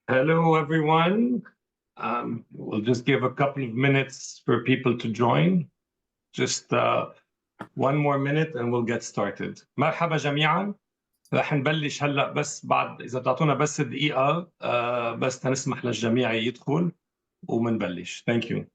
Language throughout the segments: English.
Hello, everyone. We'll just give a couple of minutes for people to join. Just one more minute and we'll get started. مرحبا جميعا. رح نبلش هلا بس بعد إذا تعطونا بس دقيقة بس تنسمح للجميع يدخل ومنبلش. Thank you.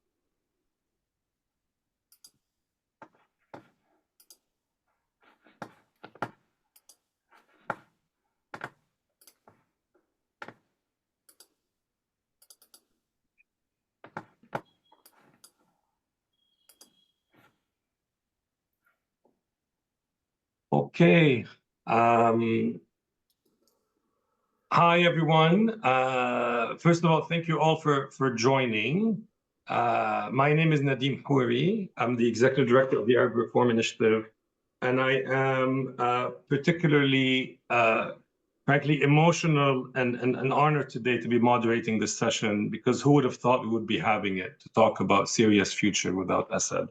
Okay. Hi, everyone. First of all, thank you all for joining. My name is Nadim Houri. I'm the Executive Director of the Arab Reform Initiative, and I am particularly, frankly, emotional and honored today to be moderating this session, because who would have thought we would be having it to talk about Syria's future without Assad?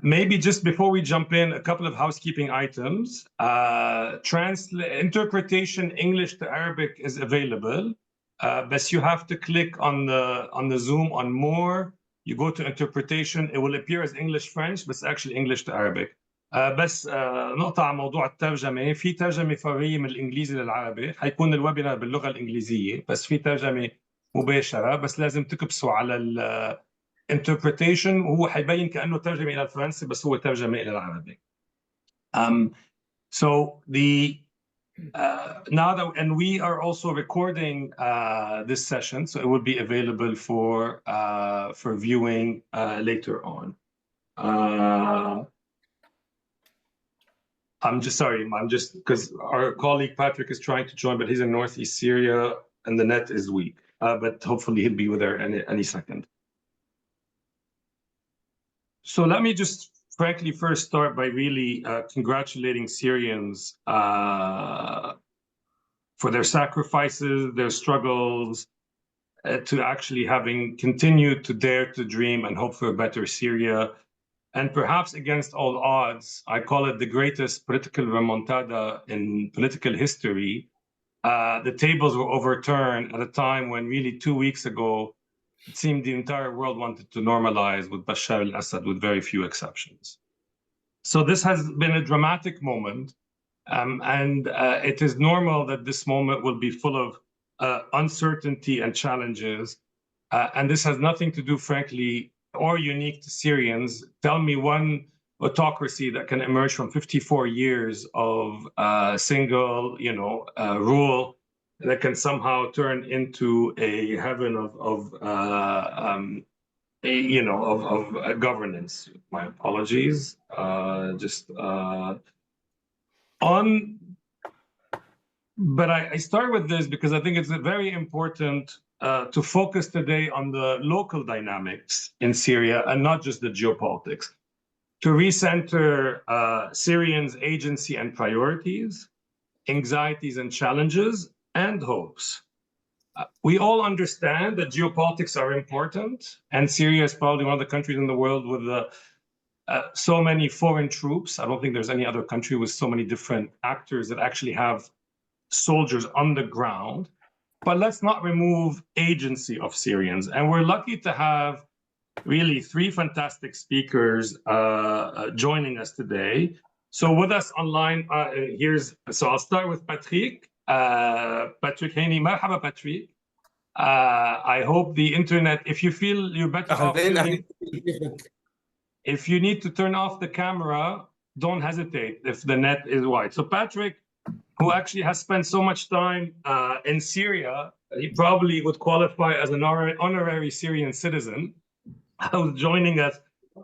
Maybe just before we jump in, a couple of housekeeping items. Interpretation English to Arabic is available, but you have to click on the Zoom on more. You go to interpretation, it will appear as English French, but it's actually English to Arabic. بس نقطة على موضوع الترجمة، في ترجمة فورية من الإنجليزي للعربي، حيكون الويبينار باللغة الإنجليزية، بس في ترجمة مباشرة، بس لازم تكبسوا على interpretation وهو حيبين كأنه ترجمة إلى الفرنسي بس هو ترجمة إلى العربي. So now that, and we are also recording this session, so it will be available for viewing later on. I'm just because our colleague Patrick is trying to join, but he's in Northeast Syria and the net is weak. But hopefully he'll be with there any second. So let me just frankly first start by really congratulating Syrians for their sacrifices, their struggles, to actually having continued to dare to dream and hope for a better Syria. And perhaps against all odds, I call it the greatest political remontada in political history. The tables were overturned at a time when really 2 weeks ago, it seemed the entire world wanted to normalize with Bashar al-Assad, with very few exceptions. So this has been a dramatic moment, and it is normal that this moment will be full of uncertainty and challenges. And this has nothing to do, frankly, or unique to Syrians. Tell me one autocracy that can emerge from 54 years of single, rule that can somehow turn into a heaven of governance. My apologies. But I start with this because I think it's very important to focus today on the local dynamics in Syria and not just the geopolitics, to recenter Syrians' agency and priorities, anxieties and challenges, and hopes. We all understand that geopolitics are important, and Syria is probably one of the countries in the world with so many foreign troops. I don't think there's any other country with so many different actors that actually have soldiers on the ground. But let's not remove agency of Syrians. And we're lucky to have really 3 fantastic speakers joining us today. So with us online, so I'll start with Patrick. Patrick Haney, مرحبا Patrick. I hope the internet, if you feel you're better off if you need to turn off the camera, don't hesitate if the net is wide. So Patrick, who actually has spent so much time in Syria, he probably would qualify as an honorary Syrian citizen, who's joining us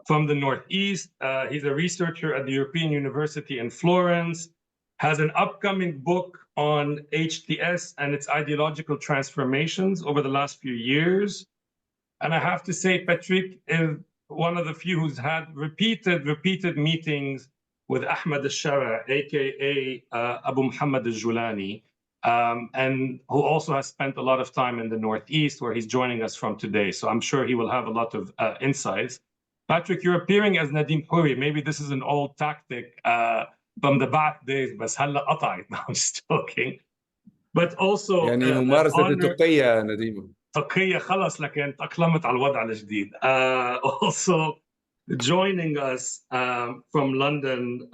from the Northeast. He's a researcher at the European University in Florence, has an upcoming book on HTS and its ideological transformations over the last few years. And I have to say, Patrick is one of the few who's had repeated meetings with Ahmed al-Shara, aka Abu Muhammad al-Julani, and who also has spent a lot of time in the Northeast, where he's joining us from today. So I'm sure he will have a lot of insights. Patrick, you're appearing as Nadim Houri. Maybe this is an old tactic from the Ba'ath days, but halla qata'it. No, I'm just joking. but also يعني ممارسة honor. التقية نديم. تقية خلص لكن تأقلمت على الوضع الجديد. Also joining us from London,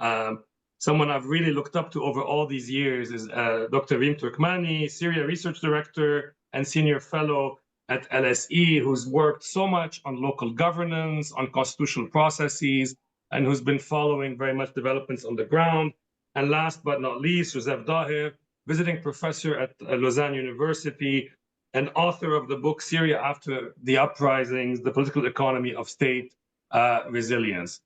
someone I've really looked up to over all these years is Dr. Reem Turkmani, Syria Research Director and Senior Fellow at LSE, who's worked so much on local governance, on constitutional processes, and who's been following very much developments on the ground. And last but not least, Hayat Tahrir, visiting professor at Lausanne University and author of the book Syria After the Uprisings, The Political Economy of State Resilience.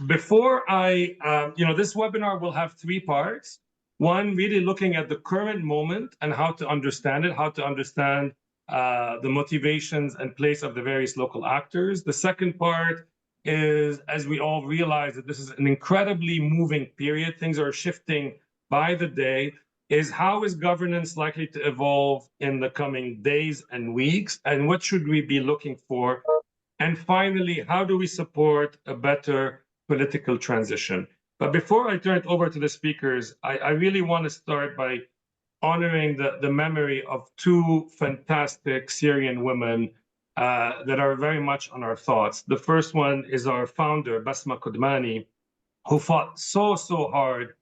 Before this webinar will have three parts. One, really looking at the current moment and how to understand it, how to understand the motivations and place of the various local actors. The second part is, as we all realize that this is an incredibly moving period, things are shifting by the day, is how is governance likely to evolve in the coming days and weeks, and what should we be looking for? And finally, how do we support a better political transition? But before I turn it over to the speakers, I really want to start by honoring the memory of two fantastic Syrian women that are very much on our thoughts. The first one is our founder, Basma Kudmani, who fought so hard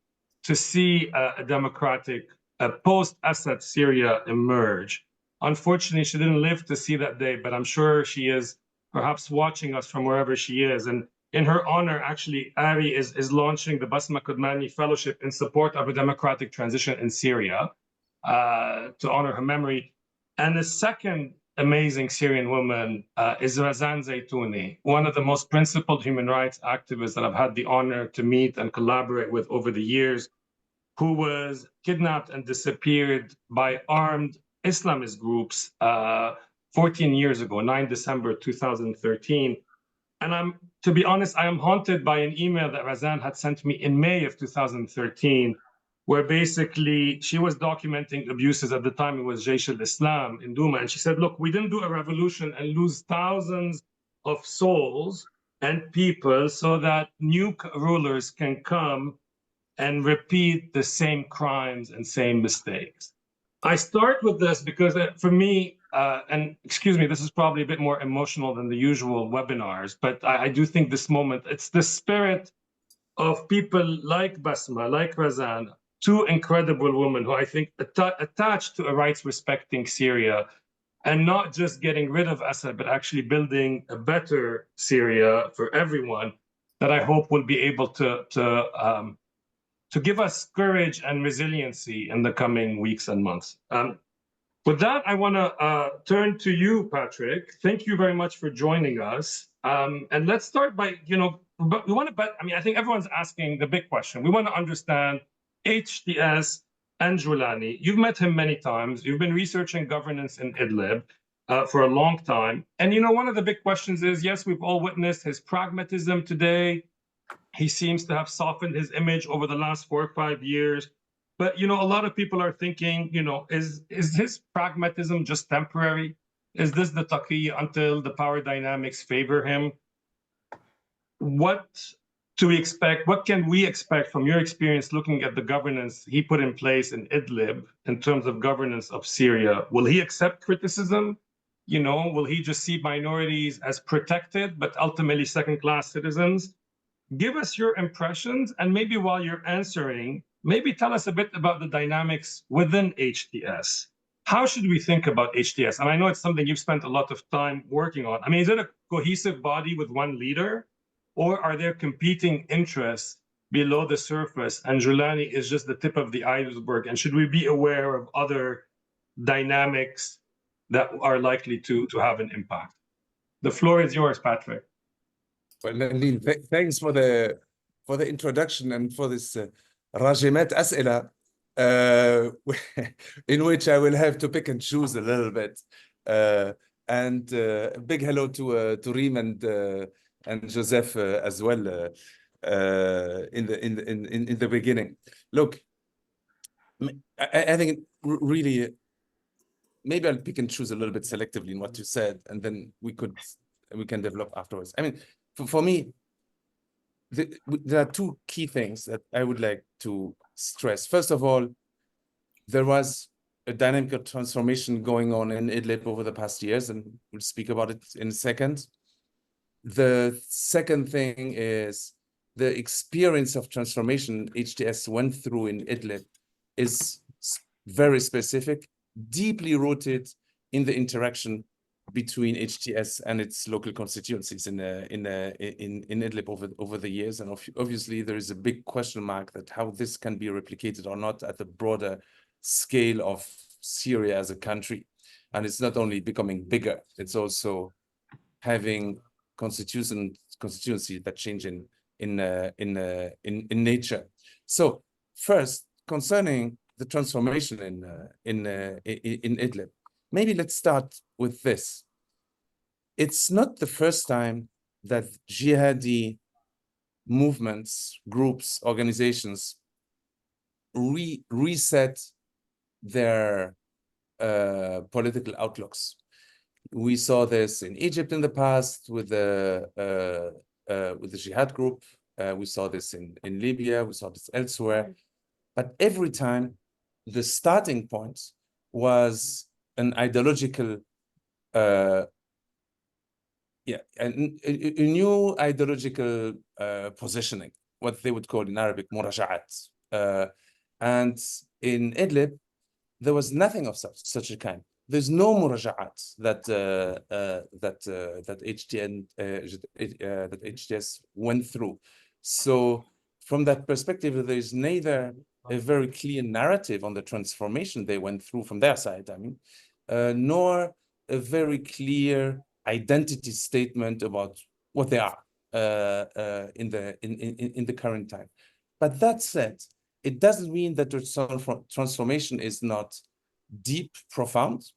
to see a democratic, post-Assad Syria emerge. Unfortunately, she didn't live to see that day, but I'm sure she is perhaps watching us from wherever she is. And in her honor, actually, Ari is launching the Basma Kudmani Fellowship in support of a democratic transition in Syria to honor her memory. And the second amazing Syrian woman is Razan Zaitouni, one of the most principled human rights activists that I've had the honor to meet and collaborate with over the years, who was kidnapped and disappeared by armed Islamist groups 14 years ago, 9 December 2013. And to be honest, I am haunted by an email that Razan had sent me in May of 2013, where basically she was documenting abuses. At the time, it was Jaish al-Islam in Douma. And she said, look, we didn't do a revolution and lose thousands of souls and people so that new rulers can come and repeat the same crimes and same mistakes. I start with this because for me, and excuse me, this is probably a bit more emotional than the usual webinars, but I do think this moment, it's the spirit of people like Basma, like Razan, two incredible women who I think attached to a rights-respecting Syria, and not just getting rid of Assad, but actually building a better Syria for everyone, that I hope will be able to give us courage and resiliency in the coming weeks and months. With that, I want to turn to you, Patrick. Thank you very much for joining us. And let's start by, but we want to, I think everyone's asking the big question. We want to understand HTS and Julani. You've met him many times. You've been researching governance in Idlib for a long time. And, one of the big questions is, yes, we've all witnessed his pragmatism today. He seems to have softened his image over the last 4 or 5 years. But, a lot of people are thinking, is his pragmatism just temporary? Is this the taqiyya until the power dynamics favor him? What do we expect? What can we expect from your experience looking at the governance he put in place in Idlib in terms of governance of Syria? Will he accept criticism? Will he just see minorities as protected, but ultimately second-class citizens? Give us your impressions, and maybe while you're answering, maybe tell us a bit about the dynamics within HTS. How should we think about HTS? And I know it's something you've spent a lot of time working on. I mean, is it a cohesive body with one leader, or are there competing interests below the surface, and Julani is just the tip of the iceberg? And should we be aware of other dynamics that are likely to have an impact? The floor is yours, Patrick. Well, Nadine, thanks for the introduction and for this rajimat as'ila, in which I will have to pick and choose a little bit. And a big hello to Reem and Joseph as well in the beginning. Look, I think really maybe I'll pick and choose a little bit selectively in what you said, and then we can develop afterwards. I mean, for me, there are two key things that I would like to stress. First of all, there was a dynamic transformation going on in Idlib over the past years, and we'll speak about it in a second. The second thing is the experience of transformation HTS went through in Idlib is very specific, deeply rooted in the interaction between HTS and its local constituencies in Idlib over the years. And obviously there is a big question mark that how this can be replicated or not at the broader scale of Syria as a country. And it's not only becoming bigger, it's also having constituency that change in nature. So first, concerning the transformation in Idlib, maybe let's start with this. It's not the first time that jihadi movements, groups, organizations reset their political outlooks. We saw this in Egypt in the past with the jihad group. We saw this in Libya. We saw this elsewhere. But every time, the starting point was an ideological, a new ideological positioning, what they would call in Arabic muraja'at. And in Idlib, there was nothing of such a kind. There's no muraja'at that HTS went through. So from that perspective, there is neither a very clear narrative on the transformation they went through from their side, I mean, nor a very clear identity statement about what they are in the current time. But that said, it doesn't mean that the transformation is not deep, profound.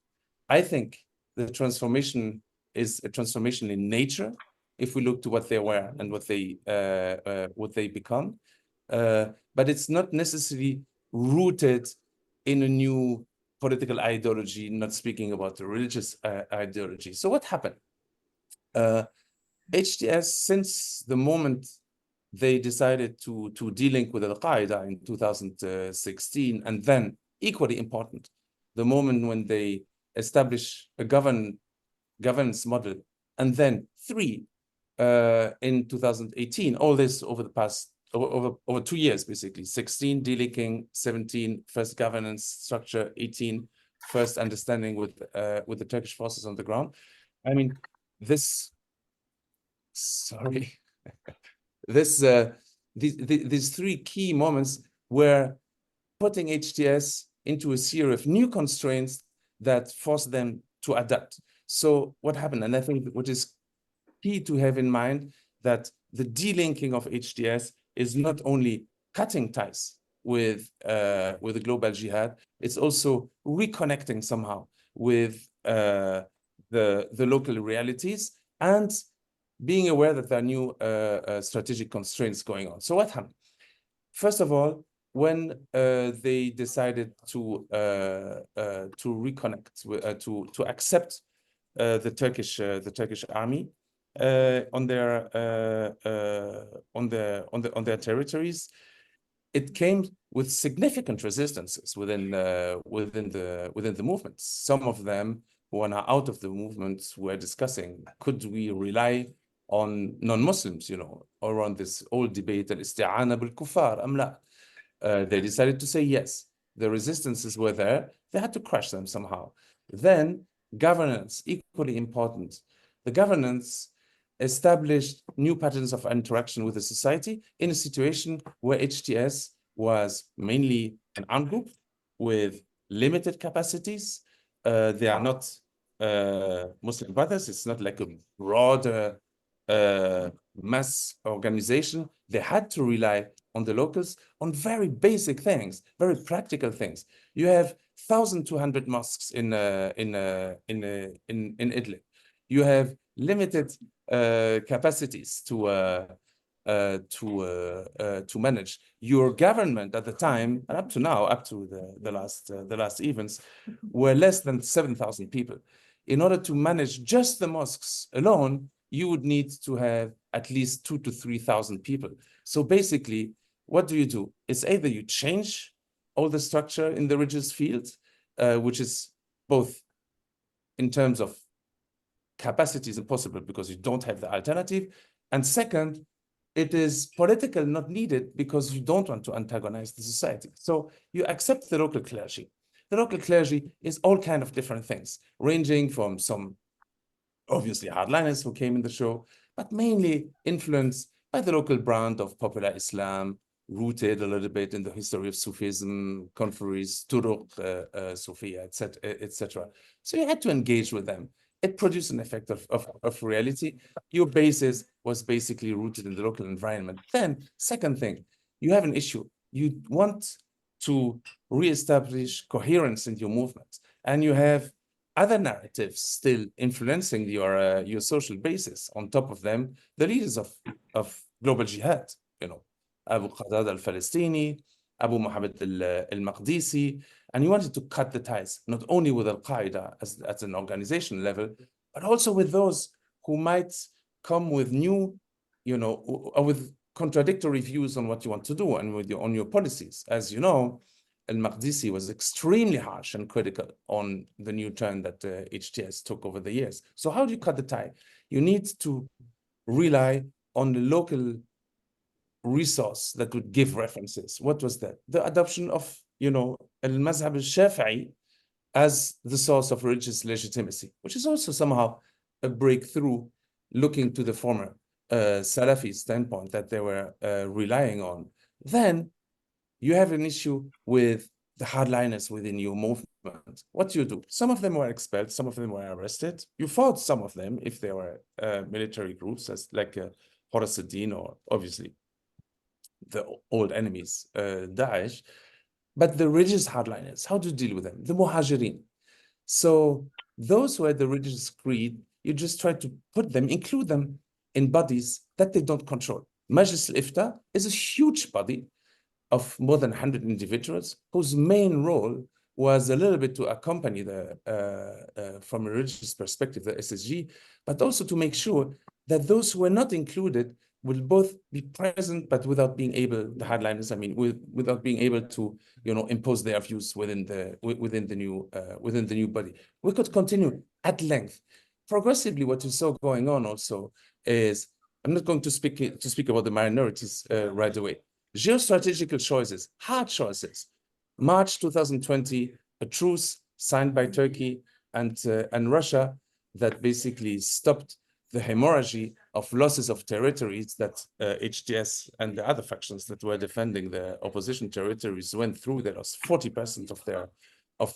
I think the transformation is a transformation in nature, if we look to what they were and what they become. But it's not necessarily rooted in a new political ideology, not speaking about the religious ideology. So what happened? HTS, since the moment they decided to de-link with Al-Qaeda in 2016, and then equally important, the moment when they establish a governance model, and then three in 2018, all this over the past, over 2 years, basically, 16 de-linking, 17 first governance structure, 18 first understanding with the Turkish forces on the ground. I mean, this, sorry, these three key moments were putting HTS into a series of new constraints that forced them to adapt. So what happened? And I think what is key to have in mind that the de-linking of HTS is not only cutting ties with the global jihad, it's also reconnecting somehow with the local realities and being aware that there are new strategic constraints going on. So what happened? First of all, when they decided to reconnect, to accept the Turkish army on their territories, it came with significant resistances within the movements. Some of them who are now out of the movement were discussing, could we rely on non-Muslims, you know, around this old debate, al-isti'ana bil-kuffar am la? They decided to say yes. The resistances were there. They had to crush them somehow. Then governance, equally important. The governance established new patterns of interaction with the society in a situation where HTS was mainly an armed group with limited capacities. They are not Muslim Brothers. It's not like a broader mass organization. They had to rely on the locals on very basic things, very practical things. You have 1,200 mosques in Idlib. You have limited capacities to manage. Your government at the time, and up to now, up to the last events, were less than 7,000 people. In order to manage just the mosques alone, you would need to have at least 2,000 to 3,000 people. So basically, what do? It's either you change all the structure in the religious field, which is both in terms of capacity is impossible because you don't have the alternative. And second, it is political, not needed, because you don't want to antagonize the society. So you accept the local clergy. The local clergy is all kind of different things, ranging from some obviously hardliners who came in the show, but mainly influenced by the local brand of popular Islam, rooted a little bit in the history of Sufism, Conferees, Turuq, Sufia, etc. So you had to engage with them. It produced an effect of reality. Your basis was basically rooted in the local environment. Then, second thing, you have an issue. You want to reestablish coherence in your movement, and you have other narratives still influencing your social basis. On top of them, the leaders of global jihad, Abu Qatada al-Falastini, Abu Muhammad al-Maqdisi, and you wanted to cut the ties, not only with al-Qaeda at an organization level, but also with those who might come with new, or with contradictory views on what you want to do and on your policies. As you know, al-Maqdisi was extremely harsh and critical on the new turn that HTS took over the years. So how do you cut the tie? You need to rely on the local resource that would give references. What was that? The adoption of, al-Mazhab al-Shafi'i as the source of religious legitimacy, which is also somehow a breakthrough looking to the former Salafi standpoint that they were relying on. Then you have an issue with the hardliners within your movement. What do you do? Some of them were expelled, some of them were arrested. You fought some of them if they were military groups, as like Horace ad-Din, or obviously the old enemies, Daesh. But the religious hardliners, how do you deal with them? The Muhajirin. So those who had the religious creed, you just try to include them in bodies that they don't control. Majlis al-Ifta is a huge body of more than 100 individuals whose main role was a little bit to accompany from a religious perspective, the SSG, but also to make sure that those who were not included will both be present, but without being able, the hardliners, without being able to, impose their views within the new body. We could continue at length. Progressively, what you saw going on also is, I'm not going to speak about the minorities right away. Geostrategical choices, hard choices. March 2020, a truce signed by Turkey and Russia that basically stopped the hemorrhagy of losses of territories that HTS and the other factions that were defending the opposition territories went through. They lost 40% of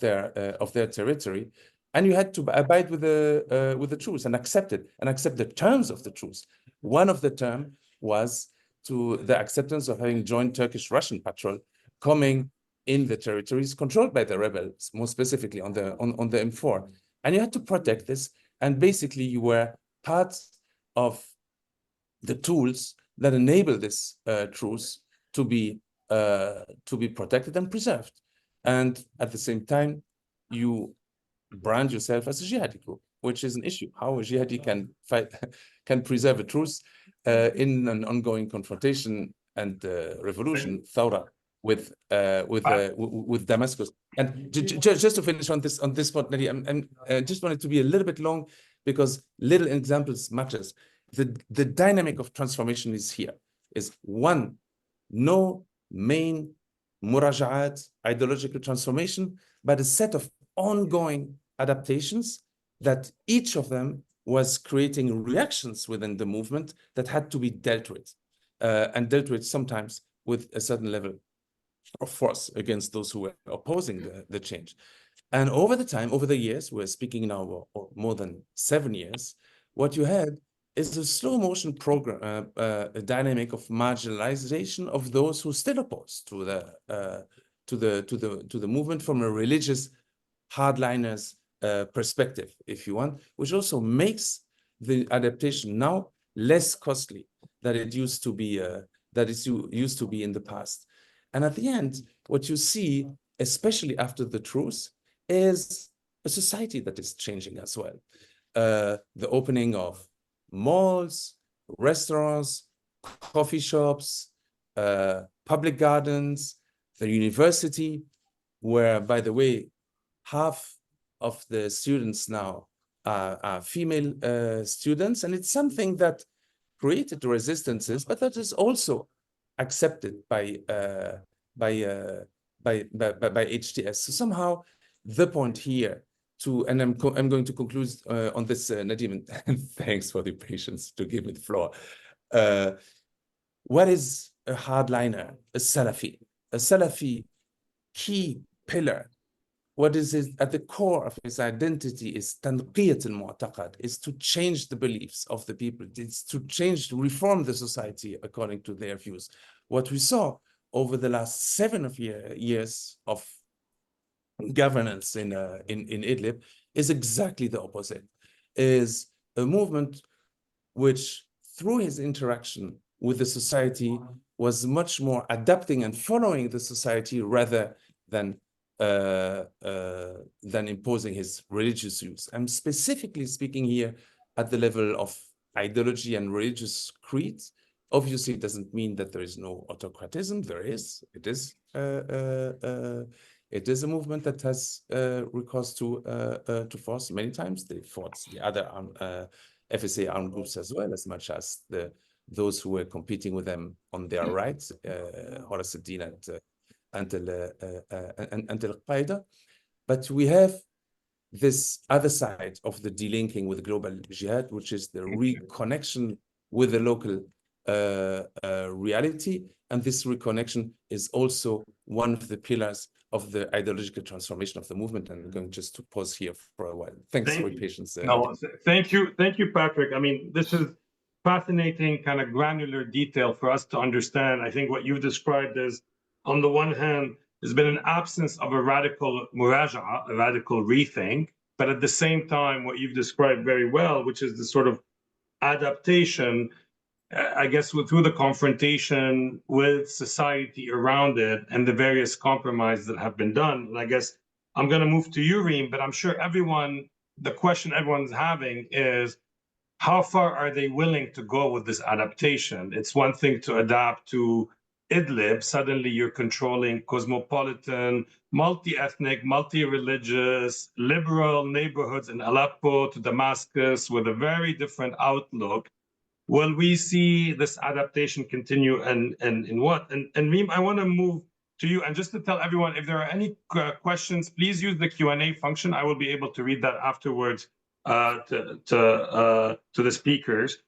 their territory, and you had to abide with the truce and accept the terms of the truce. One of the terms was to the acceptance of having joined Turkish-Russian patrol coming in the territories controlled by the rebels, more specifically on the M4, and you had to protect this. And basically, you were part of the tools that enable this truce to be protected and preserved. And at the same time, you brand yourself as a jihadi group, which is an issue. How a jihadi can preserve a truce in an ongoing confrontation and revolution, thawra, with Damascus. And just to finish on this point, Nadi, I just wanted to be a little bit long because little examples matters. The dynamic of transformation is here. Is one, no main muraja'at, ideological transformation, but a set of ongoing adaptations that each of them was creating reactions within the movement that had to be dealt with, and dealt with sometimes with a certain level of force against those who were opposing the change. And over the years, we're speaking now of more than 7 years, what you had is a slow motion program, a dynamic of marginalization of those who still oppose to the movement from a religious hardliners perspective, if you want, which also makes the adaptation now less costly than it used to be in the past. And at the end, what you see, especially after the truce, is a society that is changing as well. The opening of malls, restaurants, coffee shops, public gardens, the university, where, by the way, half of the students now are female students, and it's something that created resistances, but that is also accepted by HTS. So somehow the point here and I'm going to conclude on this, Nadim, and thanks for the patience to give me the floor. What is a hardliner? A Salafi. A Salafi key pillar. What is it at the core of his identity is tanqiyat al-mu'taqad, is to change the beliefs of the people. It's to reform the society according to their views. What we saw over the last 7 years of governance in Idlib is exactly the opposite. Is a movement which, through his interaction with the society, was much more adapting and following the society rather than imposing his religious views. I'm specifically speaking here at the level of ideology and religious creed. Obviously, it doesn't mean that there is no autocratism. There is. It is a movement that has recourse to force many times. They fought the other FSA armed groups as well, as much as those who were competing with them on their rights, Horace al-Din and Al-Qaeda. But we have this other side of the delinking with global jihad, which is the reconnection with the local reality. And this reconnection is also one of the pillars of the ideological transformation of the movement. And I'm going just to pause here for a while. Thanks for your patience. No, thank you, Patrick. I mean, this is fascinating, kind of granular detail for us to understand. I think what you've described is, on the one hand, there's been an absence of a radical muraja'a, a radical rethink, but at the same time, what you've described very well, which is the sort of adaptation, I guess, through the confrontation with society around it and the various compromises that have been done. And I guess I'm going to move to you, Reem, but I'm sure the question everyone's having is, how far are they willing to go with this adaptation? It's one thing to adapt to Idlib. Suddenly you're controlling cosmopolitan, multi-ethnic, multi-religious, liberal neighborhoods in Aleppo to Damascus with a very different outlook. Will we see this adaptation continue, and in what? And Reem, I want to move to you, and just to tell everyone, if there are any questions, please use the Q&A function. I will be able to read that afterwards to the speakers.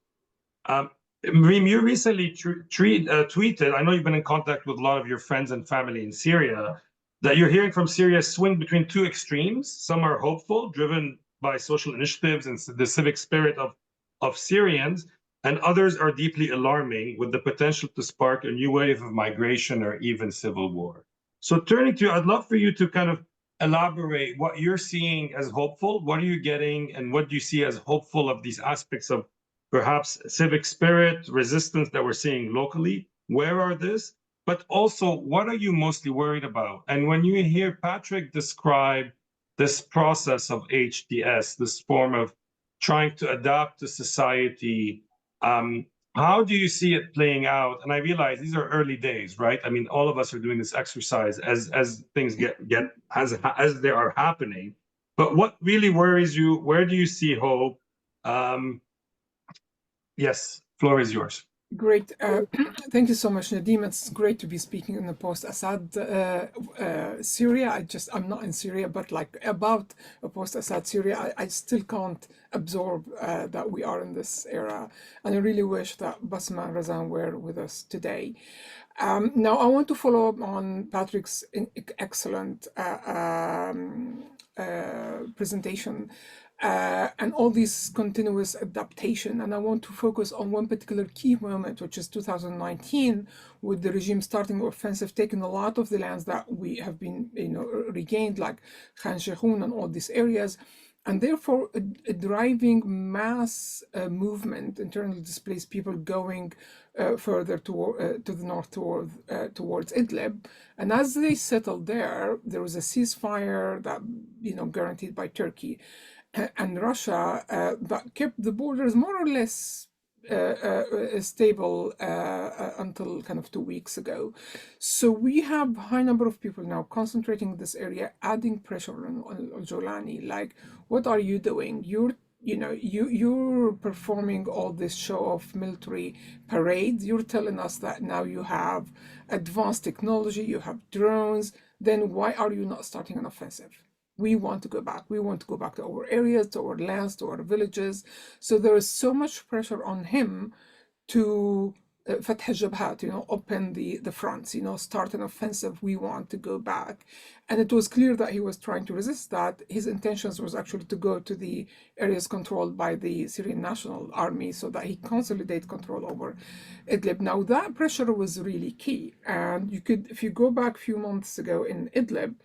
Reem, you recently tweeted, I know you've been in contact with a lot of your friends and family in Syria, that you're hearing from Syria swing between two extremes. Some are hopeful, driven by social initiatives and the civic spirit of Syrians, and others are deeply alarming, with the potential to spark a new wave of migration or even civil war. So turning to you, I'd love for you to kind of elaborate what you're seeing as hopeful. What are you getting, and what do you see as hopeful of these aspects of perhaps civic spirit, resistance that we're seeing locally? Where are this? But also, what are you mostly worried about? And when you hear Patrick describe this process of HTS, this form of trying to adapt to society, how do you see it playing out? And I realize these are early days, right? I mean, all of us are doing this exercise as things as they are happening. But what really worries you? Where do you see hope? Yes, floor is yours. Great. Thank you so much, Nadim. It's great to be speaking in the post-Assad Syria. I'm not in Syria, but like about a post-Assad Syria, I still can't absorb that we are in this era. And I really wish that Basma and Razan were with us today. Now, I want to follow up on Patrick's excellent presentation. And all this continuous adaptation. And I want to focus on one particular key moment, which is 2019, with the regime starting offensive, taking a lot of the lands that we have been regained, like Khan Sheikhoun and all these areas, and therefore driving mass movement, internally displaced people going further to the north towards Idlib. And as they settled there, there was a ceasefire that guaranteed by Turkey and Russia that kept the borders more or less stable until kind of 2 weeks ago. So we have a high number of people now concentrating in this area, adding pressure on al-Jolani. Like, what are you doing? You're performing all this show of military parades. You're telling us that now you have advanced technology, you have drones. Then why are you not starting an offensive? We want to go back. We want to go back to our areas, to our lands, to our villages. So there is so much pressure on him to فتح الجبهات, open the fronts, start an offensive. We want to go back. And it was clear that he was trying to resist that. His intentions was actually to go to the areas controlled by the Syrian National Army so that he consolidate control over Idlib. Now that pressure was really key. And you could, if you go back a few months ago in Idlib,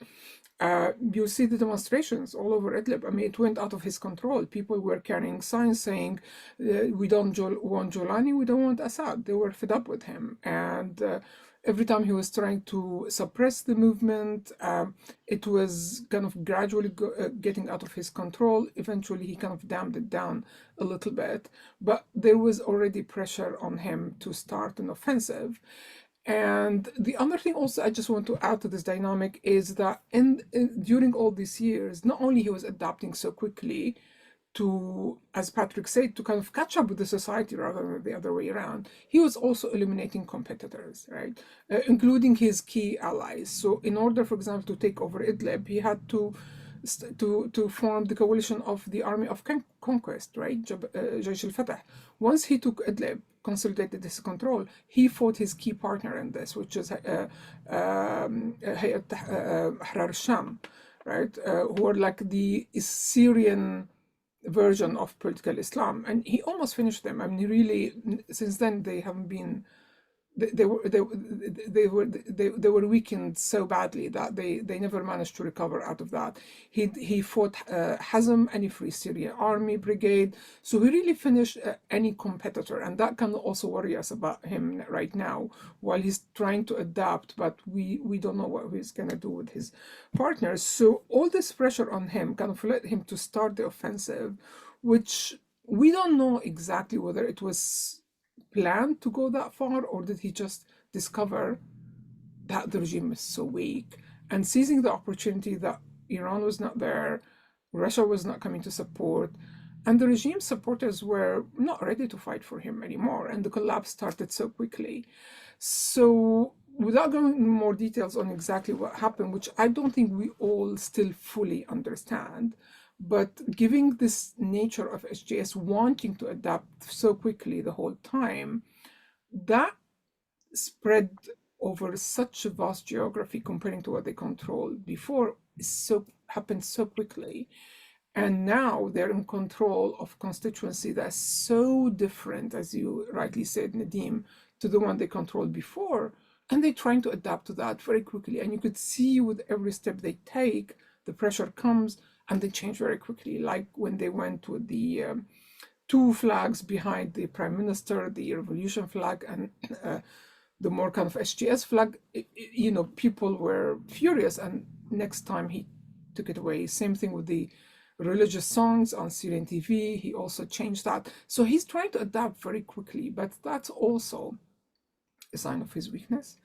you see the demonstrations all over Idlib. I mean, it went out of his control. People were carrying signs saying, we don't want Jolani, we don't want Assad. They were fed up with him. And every time he was trying to suppress the movement, it was kind of gradually getting out of his control. Eventually, he kind of dammed it down a little bit. But there was already pressure on him to start an offensive. And the other thing also I just want to add to this dynamic is that during all these years, not only he was adapting so quickly to, as Patrick said, to kind of catch up with the society rather than the other way around, he was also eliminating competitors, right? Including his key allies. So in order, for example, to take over Idlib, he had to form the coalition of the Army of Conquest, right? Jaysh al-Fatah. Once he took Idlib, consolidated his control, he fought his key partner in this, which is Hayat Tahrir al-Sham, right? Who are like the Syrian version of political Islam, and he almost finished them. I mean, really, since then they haven't been. They were weakened so badly that they never managed to recover out of that. He fought Hazm, any Free Syrian Army brigade, so he really finished any competitor, and that can also worry us about him right now while he's trying to adapt, but we don't know what he's gonna do with his partners. So all this pressure on him kind of led him to start the offensive, which we don't know exactly whether it was planned to go that far, or did he just discover that the regime is so weak and seizing the opportunity that Iran was not there, Russia was not coming to support, and the regime supporters were not ready to fight for him anymore, and the collapse started so quickly. So without going into more details on exactly what happened, which I don't think we all still fully understand, but given this nature of HTS wanting to adapt so quickly the whole time, that spread over such a vast geography comparing to what they controlled before happened so quickly. And now they're in control of constituency that's so different, as you rightly said, Nadim, to the one they controlled before. And they're trying to adapt to that very quickly. And you could see with every step they take, the pressure comes, and they change very quickly, like when they went with the 2 flags behind the prime minister, the revolution flag and the more kind of HTS flag. People were furious, and next time he took it away. Same thing with the religious songs on Syrian TV. He also changed that. So he's trying to adapt very quickly, but that's also a sign of his weakness.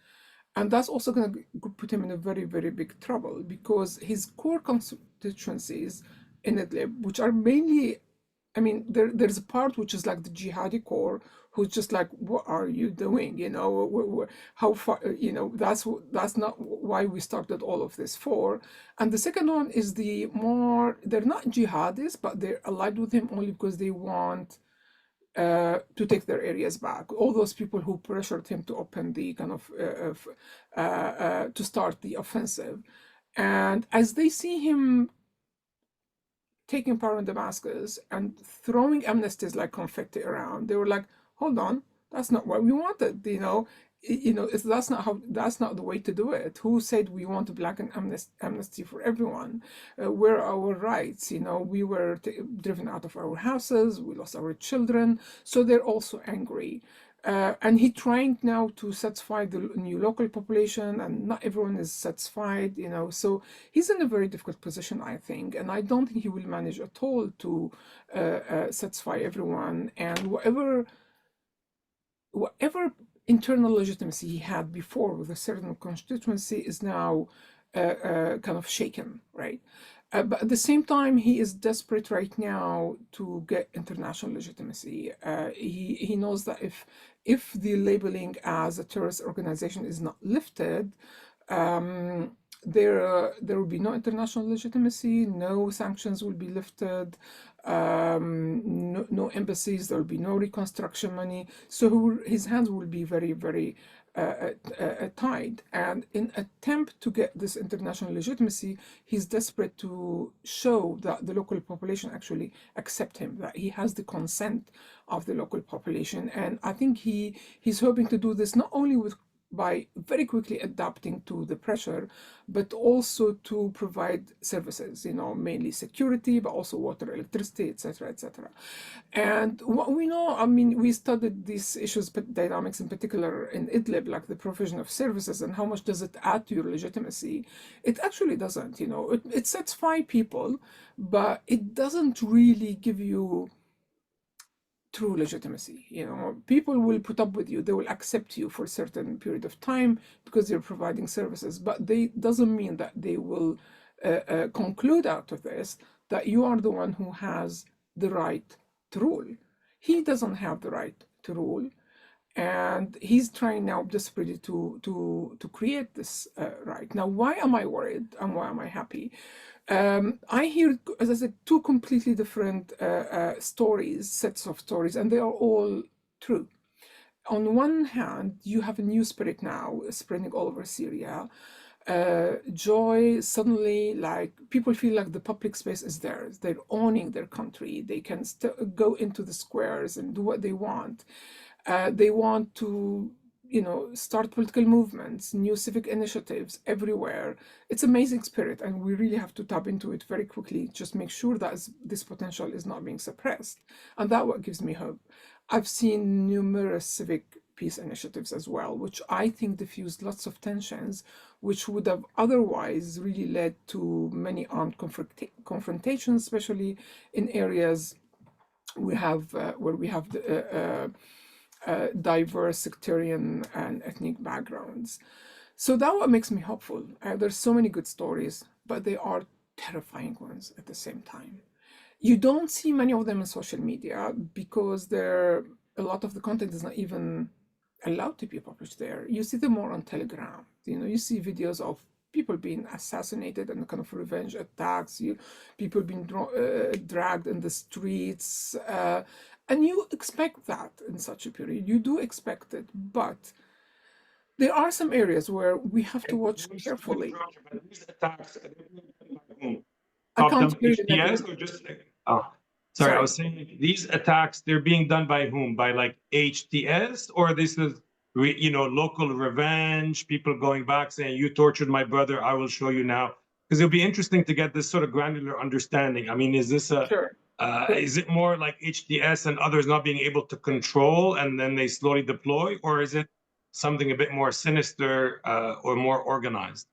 And that's also going to put him in a very, very big trouble, because his core constituencies in Idlib, which are mainly, I mean, there's a part which is like the jihadi core, who's just like, what are you doing? How far, that's not why we started all of this for. And the second one is they're not jihadis, but they're allied with him only because they want to take their areas back. All those people who pressured him to open the kind of to start the offensive, and as they see him taking power in Damascus and throwing amnesties like confetti around, they were like, "Hold on, that's not what we wanted." That's not the way to do it. Who said we want a blanket amnesty for everyone? Where are our rights? We were driven out of our houses, we lost our children, so they're also angry. And he's trying now to satisfy the new local population, and not everyone is satisfied, so he's in a very difficult position, I think, and I don't think he will manage at all to satisfy everyone. And whatever whatever internal legitimacy he had before with a certain constituency is now kind of shaken, right? But at the same time, he is desperate right now to get international legitimacy. He knows that if the labeling as a terrorist organization is not lifted, there will be no international legitimacy, no sanctions will be lifted, no embassies, there will be no reconstruction money. So his hands will be very, very tied. And in attempt to get this international legitimacy, he's desperate to show that the local population actually accept him, that he has the consent of the local population. And I think he's hoping to do this not only by very quickly adapting to the pressure, but also to provide services, mainly security, but also water, electricity, etc., etc. And what we know, I mean, we studied these issues, dynamics in particular in Idlib, like the provision of services and how much does it add to your legitimacy. It actually doesn't, it satisfies people, but it doesn't really give you true legitimacy. People will put up with you, they will accept you for a certain period of time because you're providing services, but they doesn't mean that they will conclude out of this that you are the one who has the right to rule. He doesn't have the right to rule, and he's trying now desperately to create this right. Now, why am I worried and why am I happy? I hear, as I said, two completely different stories, sets of stories, and they are all true. On one hand, you have a new spirit now spreading all over Syria. Joy, suddenly, like, people feel like the public space is theirs. They're owning their country. They can go into the squares and do what they want. They want to start political movements, new civic initiatives everywhere. It's amazing spirit, and we really have to tap into it very quickly. Just make sure that this potential is not being suppressed, and that's what gives me hope. I've seen numerous civic peace initiatives as well, which I think diffused lots of tensions, which would have otherwise really led to many armed confrontations, especially in areas where we have the diverse sectarian and ethnic backgrounds. So that what makes me hopeful. There's so many good stories, but they are terrifying ones at the same time. You don't see many of them in social media because a lot of the content is not even allowed to be published there. You see them more on Telegram. You see videos of people being assassinated and kind of revenge attacks, people being dragged in the streets. And you expect that in such a period. You do expect it, but there are some areas where we have to watch carefully. These attacks, I can't hear you. HTS or just sorry, I was saying these attacks, they're being done by whom? By like HTS, or this is local revenge, people going back saying you tortured my brother, I will show you now? Because it'll be interesting to get this sort of granular understanding. I mean, is this is it more like HTS and others not being able to control and then they slowly deploy, or is it something a bit more sinister or more organized?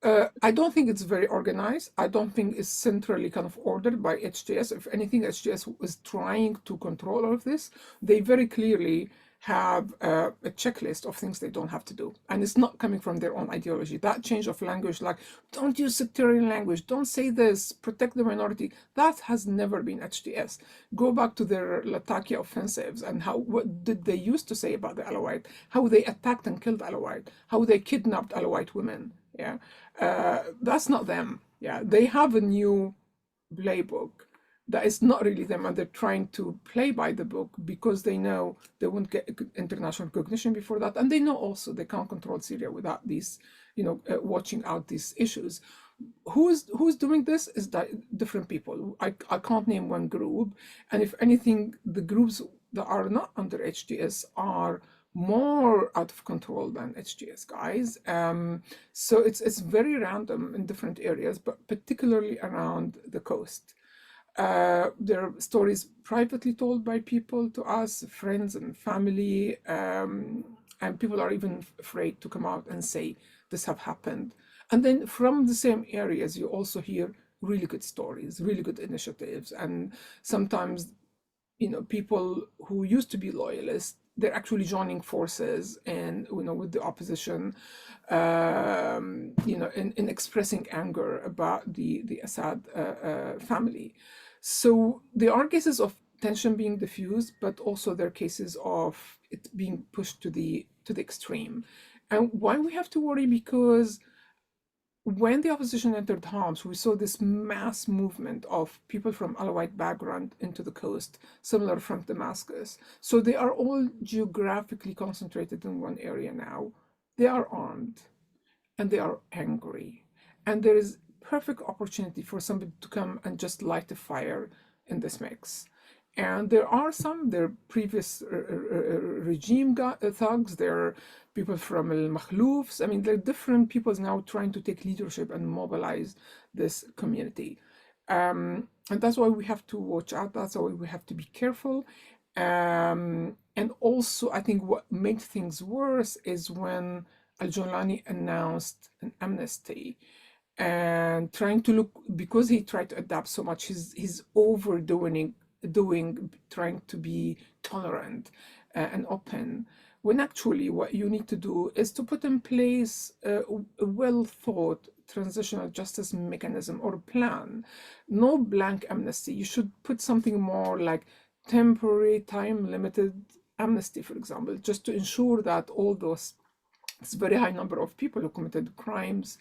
I don't think it's very organized. I don't think it's centrally kind of ordered by HTS. If anything, HTS is trying to control all of this. They very clearly have a checklist of things they don't have to do. And it's not coming from their own ideology. That change of language, like, don't use sectarian language, don't say this, protect the minority, that has never been HTS. Go back to their Latakia offensives and what did they used to say about the Alawite, how they attacked and killed Alawite, how they kidnapped Alawite women. Yeah, that's not them. Yeah, they have a new playbook that is not really them, and they're trying to play by the book because they know they won't get international recognition before that, and they know also they can't control Syria without these, watching out these issues. Who's doing this is different people. I can't name one group, and if anything, the groups that are not under HTS are more out of control than HTS guys. So it's very random in different areas, but particularly around the coast. There are stories privately told by people to us, friends and family, and people are even afraid to come out and say this have happened. And then from the same areas, you also hear really good stories, really good initiatives, and sometimes people who used to be loyalists they're actually joining forces and with the opposition, in expressing anger about the Assad family. So there are cases of tension being diffused, but also there are cases of it being pushed to the extreme. And why we have to worry? Because when the opposition entered Homs, we saw this mass movement of people from Alawite background into the coast, similar from Damascus. So they are all geographically concentrated in one area now. They are armed and they are angry. And there is perfect opportunity for somebody to come and just light a fire in this mix. And there are they're previous regime thugs, there are people from al-Makhloufs. I mean, there are different peoples now trying to take leadership and mobilize this community. And that's why we have to watch out. That's why we have to be careful. And also, I think what made things worse is when al-Jolani announced an amnesty and trying to look, because he tried to adapt so much, he's trying to be tolerant and open, when actually what you need to do is to put in place a well-thought transitional justice mechanism or plan. No blank amnesty. You should put something more like temporary, time-limited amnesty, for example, just to ensure that all those, it's a very high number of people who committed crimes.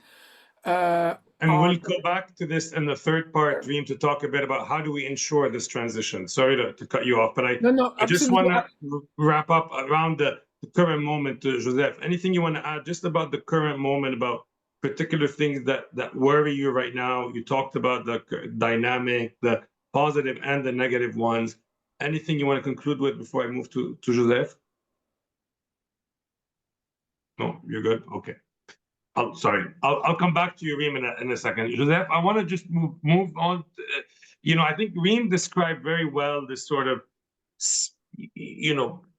And we'll go back to this in the third part, Reem, to talk a bit about how do we ensure this transition. Sorry to cut you off, but I just want to wrap up around the current moment, Joseph. Anything you want to add just about the current moment, about particular things that worry you right now? You talked about the dynamic, the positive and the negative ones. Anything you want to conclude with before I move to Joseph? No, you're good? Okay. Oh, sorry. I'll come back to you, Reem, in a second. Joseph, I want to just move on. I think Reem described very well this sort of,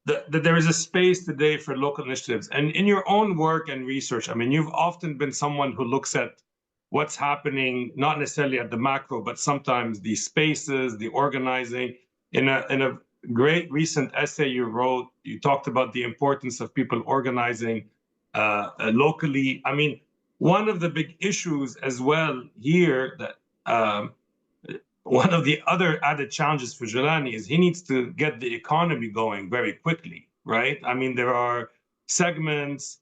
that there is a space today for local initiatives. And in your own work and research, I mean, you've often been someone who looks at what's happening, not necessarily at the macro, but sometimes the spaces, the organizing. In a great recent essay you wrote, you talked about the importance of people organizing locally. I mean, one of the big issues as well here, that one of the other added challenges for Jolani is he needs to get the economy going very quickly, right? I mean, there are segments,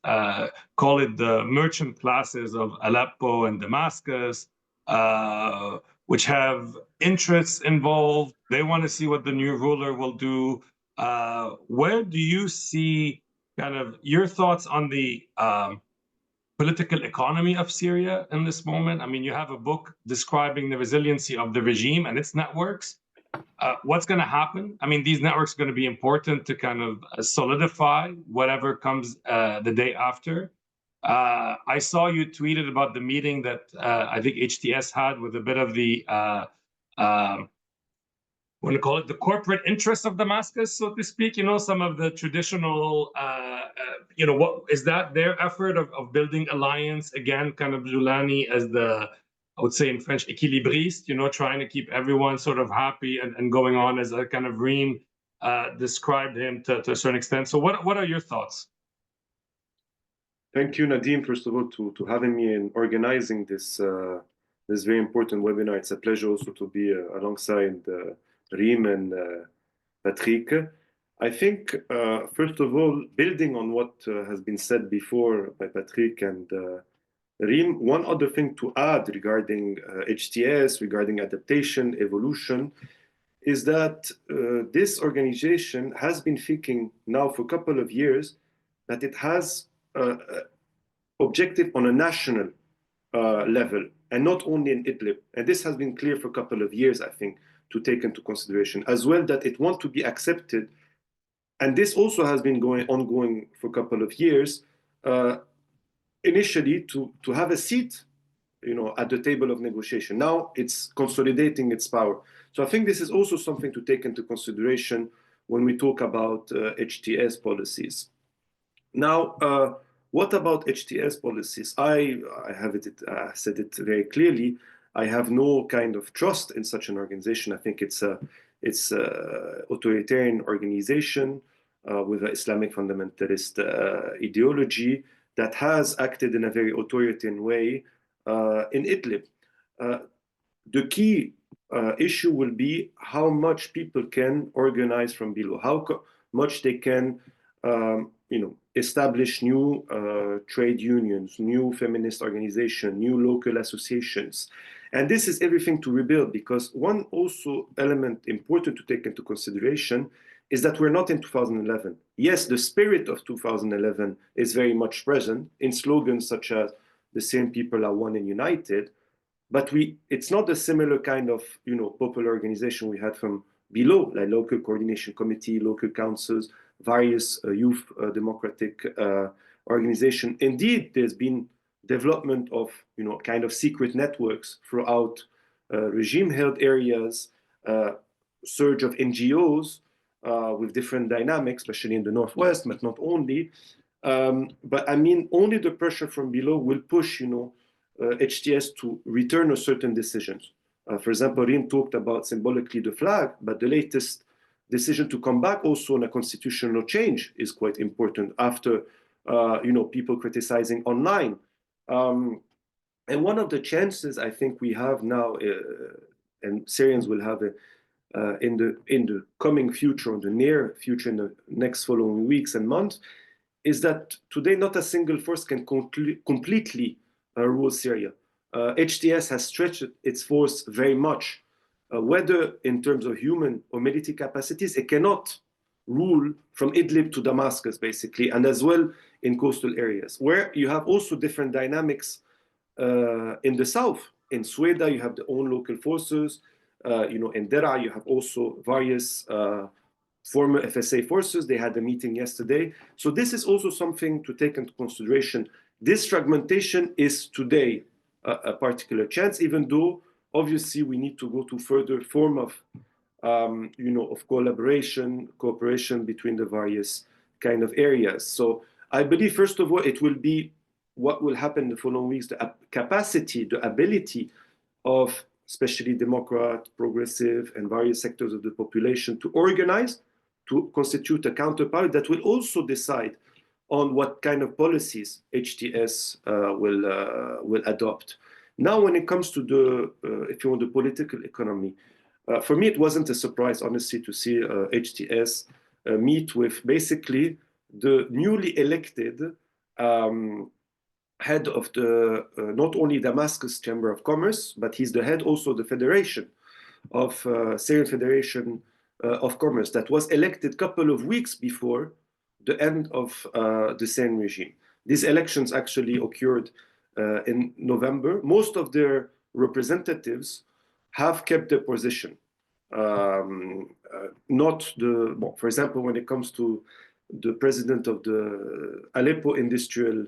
call it the merchant classes of Aleppo and Damascus, which have interests involved. They want to see what the new ruler will do. Where do you see kind of your thoughts on the political economy of Syria in this moment? I mean, you have a book describing the resiliency of the regime and its networks. What's going to happen? I mean, these networks are going to be important to kind of solidify whatever comes the day after. I saw you tweeted about the meeting that I think HTS had with a bit of the what do you call it, the corporate interests of Damascus, so to speak, some of the traditional, what is that their effort of building alliance, again, kind of Jolani as the, I would say in French, équilibriste, trying to keep everyone sort of happy and going on, as a kind of Reem described him to a certain extent. So what are your thoughts? Thank you, Nadim, first of all, to having me in organizing this this very important webinar. It's a pleasure also to be alongside Reem and Patrick. I think, first of all, building on what has been said before by Patrick and Reem, one other thing to add regarding HTS, regarding adaptation, evolution, is that this organization has been thinking now for a couple of years that it has objective on a national level and not only in Idlib. And this has been clear for a couple of years, I think, to take into consideration, as well that it wants to be accepted. And this also has been ongoing for a couple of years, initially to have a seat, at the table of negotiation. Now it's consolidating its power. So I think this is also something to take into consideration when we talk about HTS policies. Now, what about HTS policies? I said it very clearly. I have no kind of trust in such an organization. I think it's a authoritarian organization. with an Islamic fundamentalist ideology that has acted in a very authoritarian way in Idlib. The key issue will be how much people can organize from below, how much they can establish new trade unions, new feminist organizations, new local associations. And this is everything to rebuild, because one also element important to take into consideration is that we're not in 2011. Yes, the spirit of 2011 is very much present in slogans such as "the same people are one and united," but it's not a similar kind of popular organization we had from below, like local coordination committee, local councils, various youth democratic organization. Indeed, there's been development of kind of secret networks throughout regime-held areas, surge of NGOs with different dynamics, especially in the Northwest, but not only. But I mean, only the pressure from below will push HTS to return to certain decisions. For example, Reem talked about symbolically the flag, but the latest decision to come back also on a constitutional change is quite important after people criticizing online. And one of the chances I think we have now, and Syrians will have in the coming future, in the near future, in the next following weeks and months, is that today not a single force can completely rule Syria. HTS has stretched its force very much, whether in terms of human or military capacities. It cannot rule from Idlib to Damascus, basically, and as well in coastal areas, where you have also different dynamics in the south. In Sweden, you have the own local forces. In Dera, you have also various former FSA forces. They had a meeting yesterday. So this is also something to take into consideration. This fragmentation is today a particular chance, even though obviously we need to go to further form of of cooperation between the various kind of areas. So I believe, first of all, it will be what will happen in the following weeks, the capacity, the ability of especially Democrat, progressive, and various sectors of the population to organize, to constitute a counterpart that will also decide on what kind of policies HTS will adopt. Now, when it comes to the political economy, for me, it wasn't a surprise, honestly, to see HTS meet with basically the newly elected head of the not only Damascus Chamber of Commerce, but he's the head also of the Federation of Syrian Federation of Commerce that was elected a couple of weeks before the end of the Syrian regime. These elections actually occurred in November. Most of their representatives have kept their position. For example, when it comes to the president of the Aleppo Industrial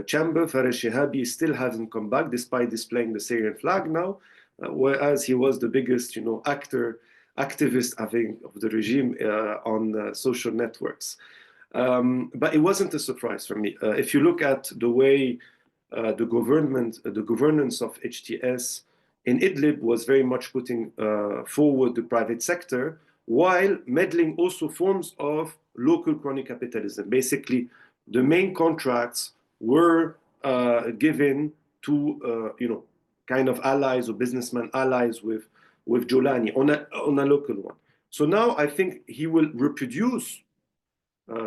Chamber, Farah Shihabi, still hasn't come back despite displaying the Syrian flag now, whereas he was the biggest, activist, I think, of the regime on social networks. But it wasn't a surprise for me. If you look at the way the governance of HTS in Idlib was very much putting forward the private sector, while meddling also forms of local crony capitalism. Basically, the main contracts were given to kind of allies or businessman allies with Jolani on a local one. So now I think he will reproduce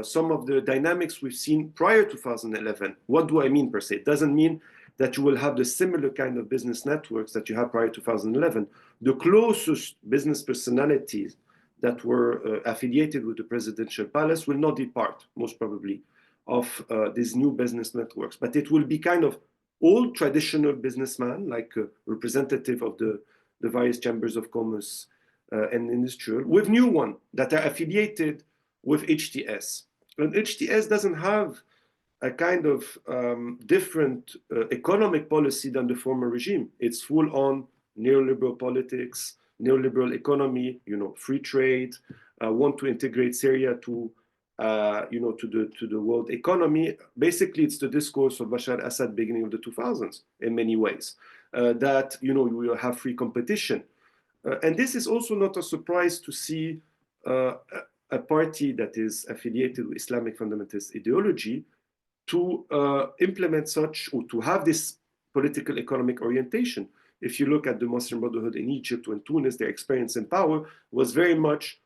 some of the dynamics we've seen prior to 2011. What do I mean per se? It doesn't mean that you will have the similar kind of business networks that you had prior to 2011. The closest business personalities that were affiliated with the presidential palace will not be part, most probably, of these new business networks. But it will be kind of old traditional businessmen, like a representative of the various chambers of commerce and industrial, with new one that are affiliated with HTS. And HTS doesn't have a kind of different economic policy than the former regime. It's full on neoliberal politics, neoliberal economy, free trade, want to integrate Syria to the world economy. Basically, it's the discourse of Bashar Assad beginning of the 2000s in many ways, that, we will have free competition. And this is also not a surprise to see a party that is affiliated with Islamic fundamentalist ideology to implement such, or to have this political economic orientation. If you look at the Muslim Brotherhood in Egypt and Tunis, their experience in power was very much,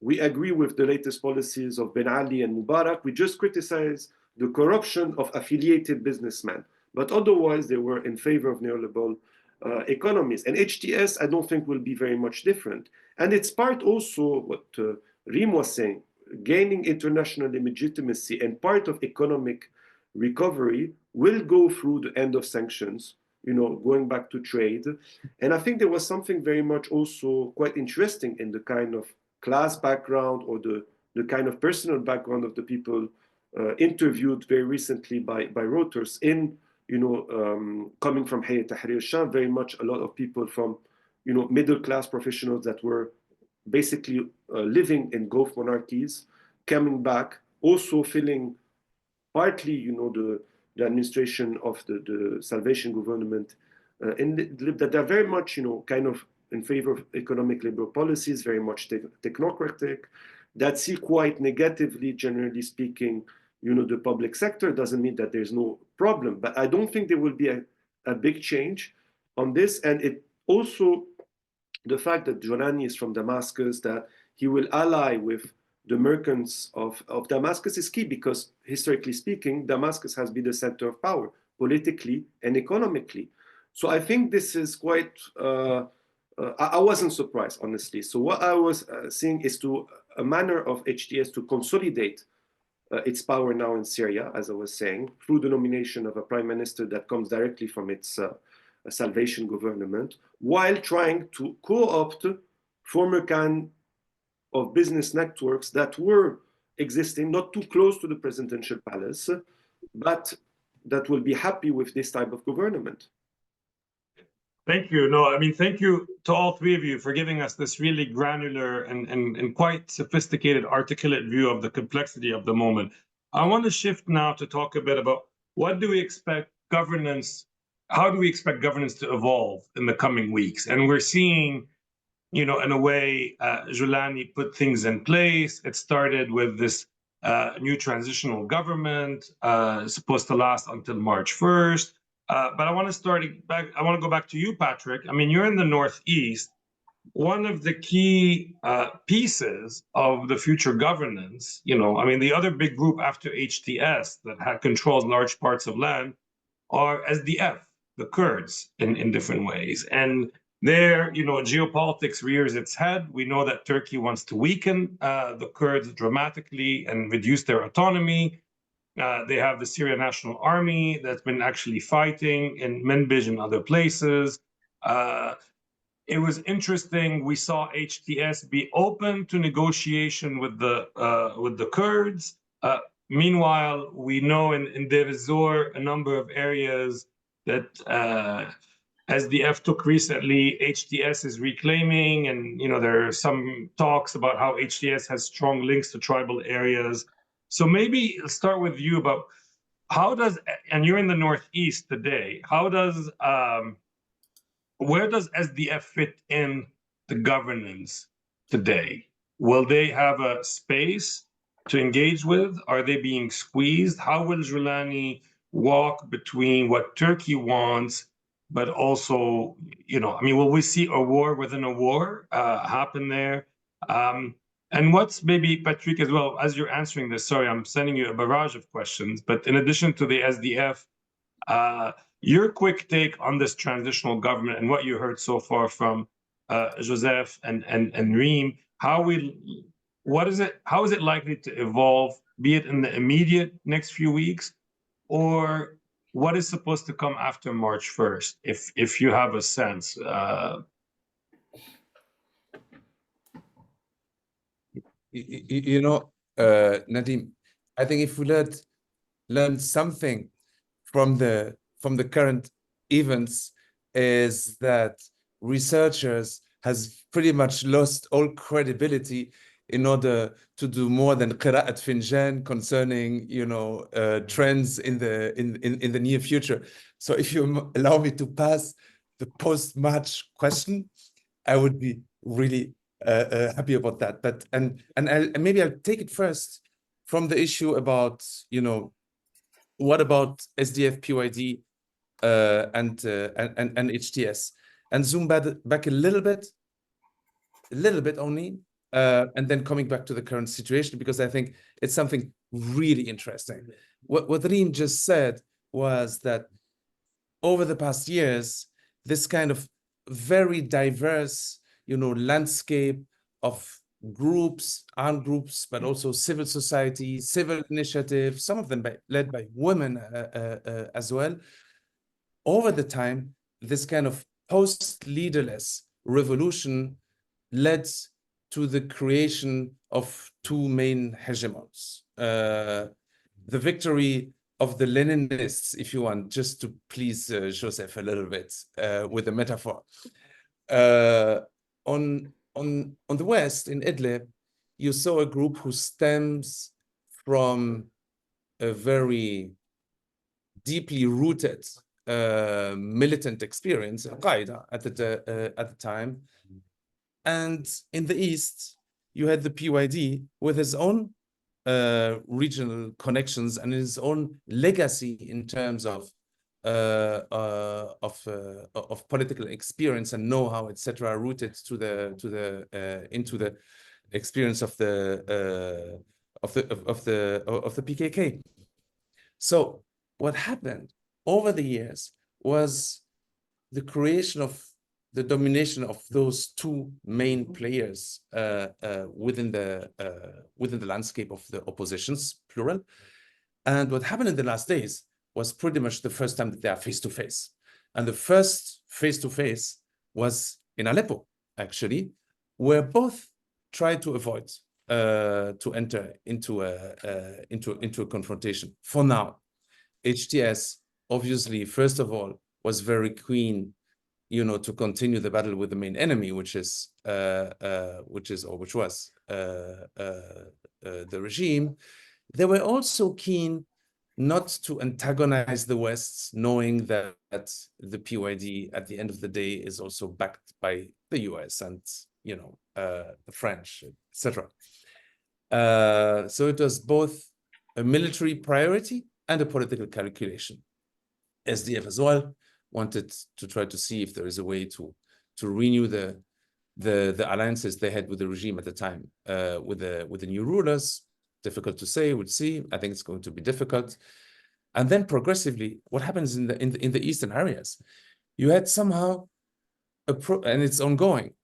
we agree with the latest policies of Ben Ali and Mubarak, we just criticize the corruption of affiliated businessmen. But otherwise, they were in favor of neoliberal economies. And HTS, I don't think, will be very much different. And it's part also what Reem was saying, gaining international legitimacy and part of economic recovery will go through the end of sanctions, you know, going back to trade. And I think there was something very much also quite interesting in the kind of class background or the kind of personal background of the people interviewed very recently by Reuters in, you know, coming from Hayat Tahrir al-Sham, very much a lot of people from, you know, middle-class professionals that were basically living in Gulf monarchies, coming back, also feeling partly, you know, the administration of the Salvation government in Idlib, that they're very much, you know, kind of in favor of economic liberal policies, very much technocratic, that see quite negatively, generally speaking, you know, the public sector. Doesn't mean that there's no problem, but I don't think there will be a big change on this. And it also, the fact that Jolani is from Damascus, that he will ally with the merchants of Damascus is key, because historically speaking, Damascus has been the center of power politically and economically. So I think this is quite, I wasn't surprised, honestly. So what I was seeing is to a manner of HTS to consolidate its power now in Syria, as I was saying, through the nomination of a prime minister that comes directly from its Salvation government, while trying to co-opt former kind of business networks that were existing, not too close to the presidential palace, but that will be happy with this type of government. Thank you. No, I mean, thank you to all three of you for giving us this really granular and quite sophisticated, articulate view of the complexity of the moment. I want to shift now to talk a bit about what do we expect governance, how do we expect governance to evolve in the coming weeks? And we're seeing, you know, in a way, Jolani put things in place. It started with this new transitional government, supposed to last until March 1st. But I want to go back to you, Patrick. I mean, you're in the Northeast. One of the key pieces of the future governance, you know, I mean, the other big group after HTS that controls large parts of land are SDF, the Kurds, in different ways. And there, you know, geopolitics rears its head. We know that Turkey wants to weaken the Kurds dramatically and reduce their autonomy. They have the Syrian National Army that's been actually fighting in Manbij and other places. It was interesting. We saw HTS be open to negotiation with the Kurds. Meanwhile, we know in Deir ez-Zor a number of areas that SDF took recently, HTS is reclaiming, and you know there are some talks about how HTS has strong links to tribal areas. So maybe I'll start with you about how does, and you're in the Northeast today, how does, where does SDF fit in the governance today? Will they have a space to engage with? Are they being squeezed? How will Jolani walk between what Turkey wants, but also, you know, I mean, will we see a war within a war happen there? And what's maybe, Patrick, as well, as you're answering this, sorry, I'm sending you a barrage of questions, but in addition to the SDF, your quick take on this transitional government and what you heard so far from Joseph and Reem, how is it likely to evolve, be it in the immediate next few weeks, or what is supposed to come after March 1st, if you have a sense? You know, Nadim, I think if we learn something from the current events, is that researchers has pretty much lost all credibility in order to do more than qira'at finjan concerning, you know, trends in the near future. So if you allow me to pass the post-March question, I would be really happy about that. But and maybe I'll take it first from the issue about, you know, what about SDF, PYD, and HTS, and zoom back a little bit only, and then coming back to the current situation, because I think it's something really interesting. What Reem just said was that over the past years, this kind of very diverse, you know, landscape of groups, armed groups, but also civil society, civil initiatives, some of them led by women as well. Over the time, this kind of post-leaderless revolution led to the creation of two main hegemons. The victory of the Leninists, if you want, just to please Joseph a little bit with a metaphor. On the West, in Idlib, you saw a group who stems from a very deeply rooted militant experience, Al-Qaeda at the time. And in the East, you had the PYD with his own regional connections and his own legacy in terms of political experience and know-how, etc., rooted into the experience of the PKK. So what happened over the years was the creation of the domination of those two main players within the landscape of the oppositions, plural. And what happened in the last days was pretty much the first time that they are face-to-face. And the first face-to-face was in Aleppo, actually, where both tried to avoid to enter into a confrontation. For now, HTS, obviously, first of all, was very keen, you know, to continue the battle with the main enemy, which was the regime. They were also keen not to antagonize the West, knowing that the PYD at the end of the day is also backed by the US and, you know, the French, etc. So it was both a military priority and a political calculation. SDF as well wanted to try to see if there is a way to renew the alliances they had with the regime at the time, with the new rulers. Difficult to say, we'll see. I think it's going to be difficult. And then progressively, what happens in the eastern areas? You had somehow and it's ongoing,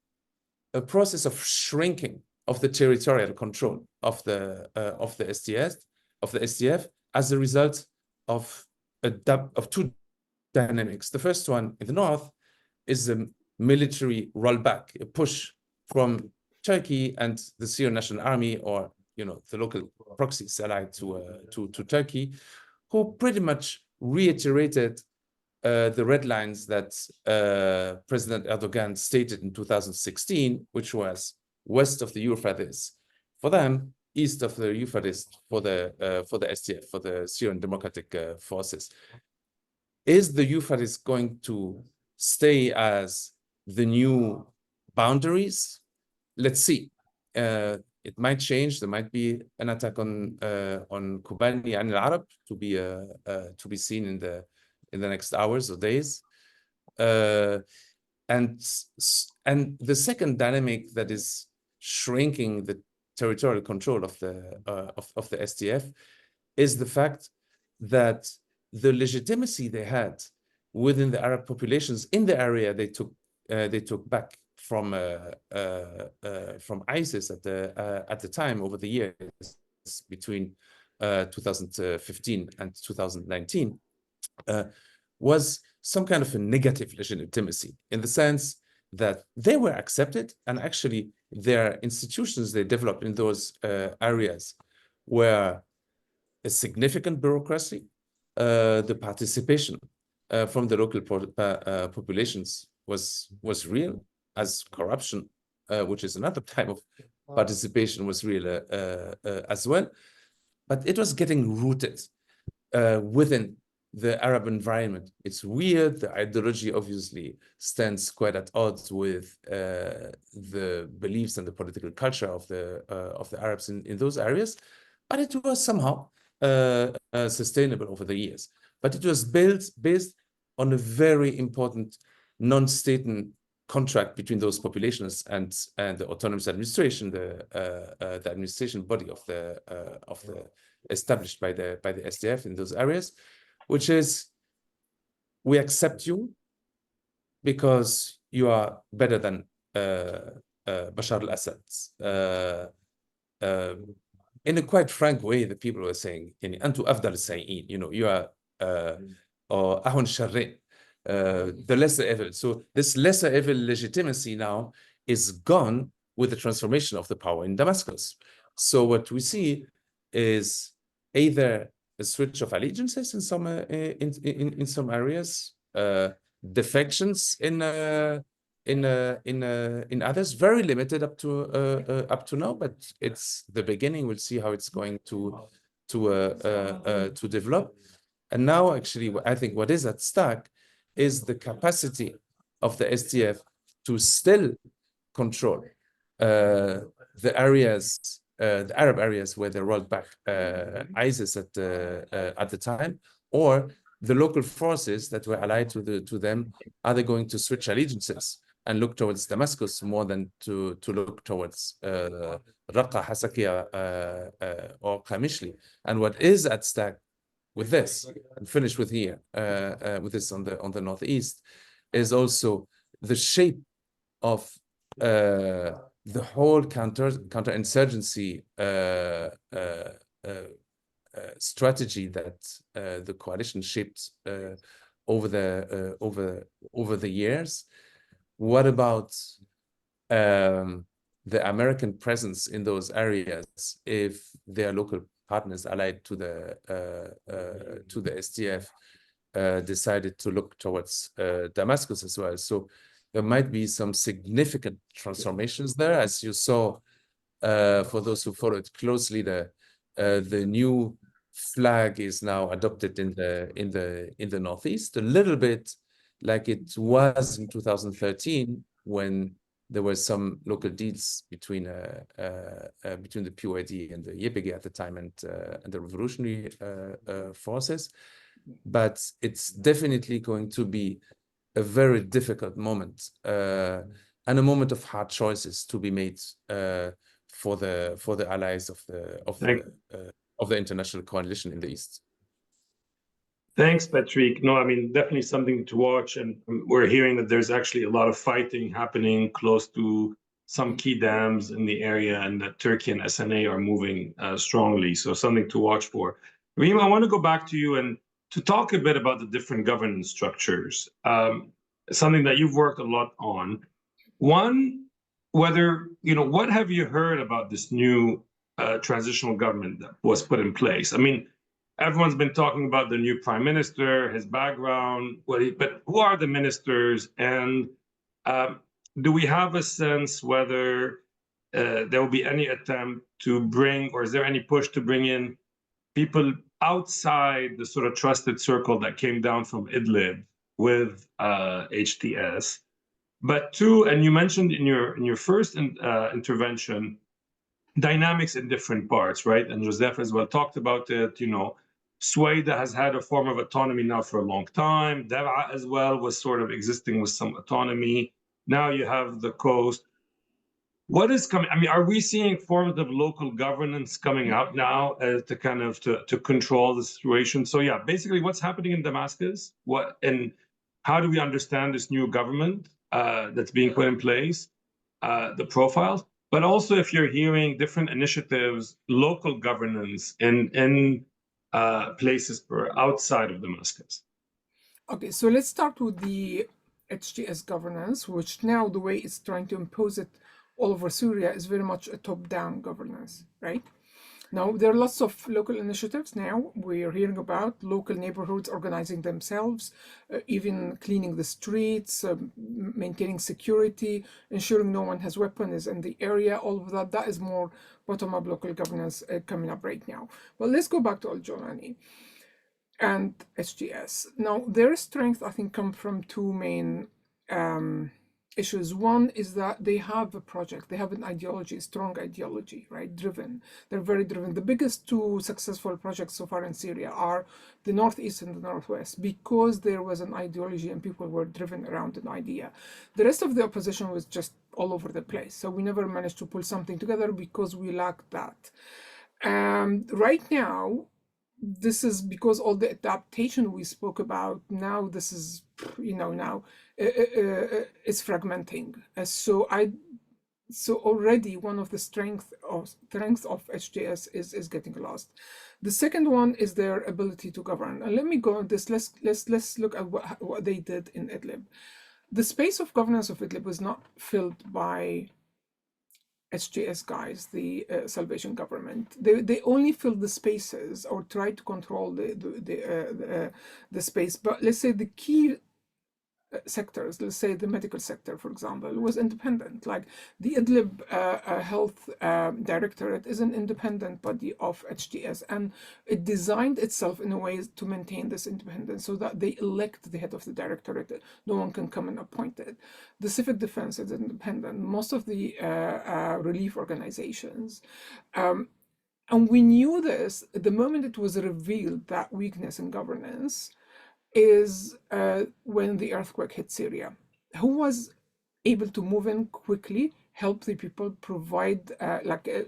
a process of shrinking of the territorial control of the SDF as a result of two dynamics. The first one in the north is a military rollback, a push from Turkey and the Syrian National Army, or, you know, the local proxies allied to Turkey, who pretty much reiterated the red lines that President Erdogan stated in 2016, which was west of the Euphrates for them, east of the Euphrates for the SDF, for the Syrian Democratic Forces. Is the Euphrates going to stay as the new boundaries? Let's see. It might change. There might be an attack on Kobani and al-Arab to be seen in the next hours or days. And the second dynamic that is shrinking the territorial control of the SDF is the fact that the legitimacy they had within the Arab populations in the area they took back from ISIS at the time over the years between 2015 and 2019 was some kind of a negative legitimacy, in the sense that they were accepted, and actually their institutions they developed in those areas were a significant bureaucracy. The participation from the local populations was real, as corruption, which is another type of participation, was real as well. But it was getting rooted within the Arab environment. It's weird. The ideology obviously stands quite at odds with the beliefs and the political culture of the Arabs in those areas, but it was somehow sustainable over the years. But it was built based on a very important non-state contract between those populations and the autonomous administration, the administration body of the established by the SDF in those areas, which is, we accept you because you are better than Bashar al-Assad. In a quite frank way, the people were saying, "Antu afdal al-sayyin," you are or ahun sharrin, the lesser evil. So this lesser evil legitimacy now is gone with the transformation of the power in Damascus. So what we see is either a switch of allegiances in some areas, defections in others, very limited up to now, but it's the beginning. We'll see how it's going to develop. And now, actually, I think what is at stake is the capacity of the SDF to still control the areas, the Arab areas where they rolled back ISIS at the time, or the local forces that were allied to them. Are they going to switch allegiances and look towards Damascus more than to look towards Raqqa, Hasakia, or Qamishli? And what is at stake with this, and finish with here, with this on the northeast, is also the shape of the whole counterinsurgency strategy that the coalition shaped over the years. What about the American presence in those areas if their local partners allied to the SDF decided to look towards Damascus as well? So there might be some significant transformations there, as you saw. For those who followed closely, the new flag is now adopted in the northeast, a little bit like it was in 2013 when there were some local deals between the PYD and the YPG at the time, and the revolutionary forces. But it's definitely going to be a very difficult moment, and a moment of hard choices to be made for the allies of the international coalition in the East. Thanks, Patrick. No, I mean, definitely something to watch. And we're hearing that there's actually a lot of fighting happening close to some key dams in the area, and that Turkey and SNA are moving strongly. So something to watch for. Reem, I want to go back to you and to talk a bit about the different governance structures, something that you've worked a lot on. One, whether, what have you heard about this new transitional government that was put in place? I mean, everyone's been talking about the new prime minister, his background, but who are the ministers? And do we have a sense whether there will be any attempt to bring, or is there any push to bring in people outside the sort of trusted circle that came down from Idlib with HTS? But two, and you mentioned in your first intervention, dynamics in different parts, right? And Joseph as well talked about it. Suwaida has had a form of autonomy now for a long time. Dar'a as well was sort of existing with some autonomy. Now you have the coast. What is coming? I mean, are we seeing forms of local governance coming out now to kind of to control the situation? So yeah, basically what's happening in Damascus, and how do we understand this new government that's being put in place, the profiles, but also if you're hearing different initiatives, local governance in places outside of Damascus. Okay, so let's start with the HTS governance, which now the way it's trying to impose it all over Syria is very much a top-down governance, right? Now, there are lots of local initiatives now. We're hearing about local neighborhoods organizing themselves, even cleaning the streets, maintaining security, ensuring no one has weapons in the area. All of that, that is more bottom-up local governance coming up right now. Well, let's go back to al-Jawlani. and HTS. Now, their strength, I think, come from two main issues. One is that they have a project, they have an ideology, strong ideology, right? Driven. They're very driven. The biggest two successful projects so far in Syria are the Northeast and the Northwest, because there was an ideology and people were driven around an idea. The rest of the opposition was just all over the place. So we never managed to pull something together because we lacked that. Right now, this is because all the adaptation we spoke about, now this is, now it's fragmenting. So already one of the strengths of HTS is getting lost. The second one is their ability to govern. And let me go on this. Let's look at what they did in Idlib. The space of governance of Idlib was not filled by HTS guys, the Salvation Government. They only filled the spaces or tried to control the space. But let's say the key sectors, let's say the medical sector, for example, was independent. Like the Idlib Health Directorate is an independent body of HTS, and it designed itself in a way to maintain this independence so that they elect the head of the directorate. No one can come and appoint it. The Civic Defense is independent. Most of the relief organizations. And we knew this the moment it was revealed that weakness in governance is when the earthquake hit Syria. Who was able to move in quickly, help the people, provide,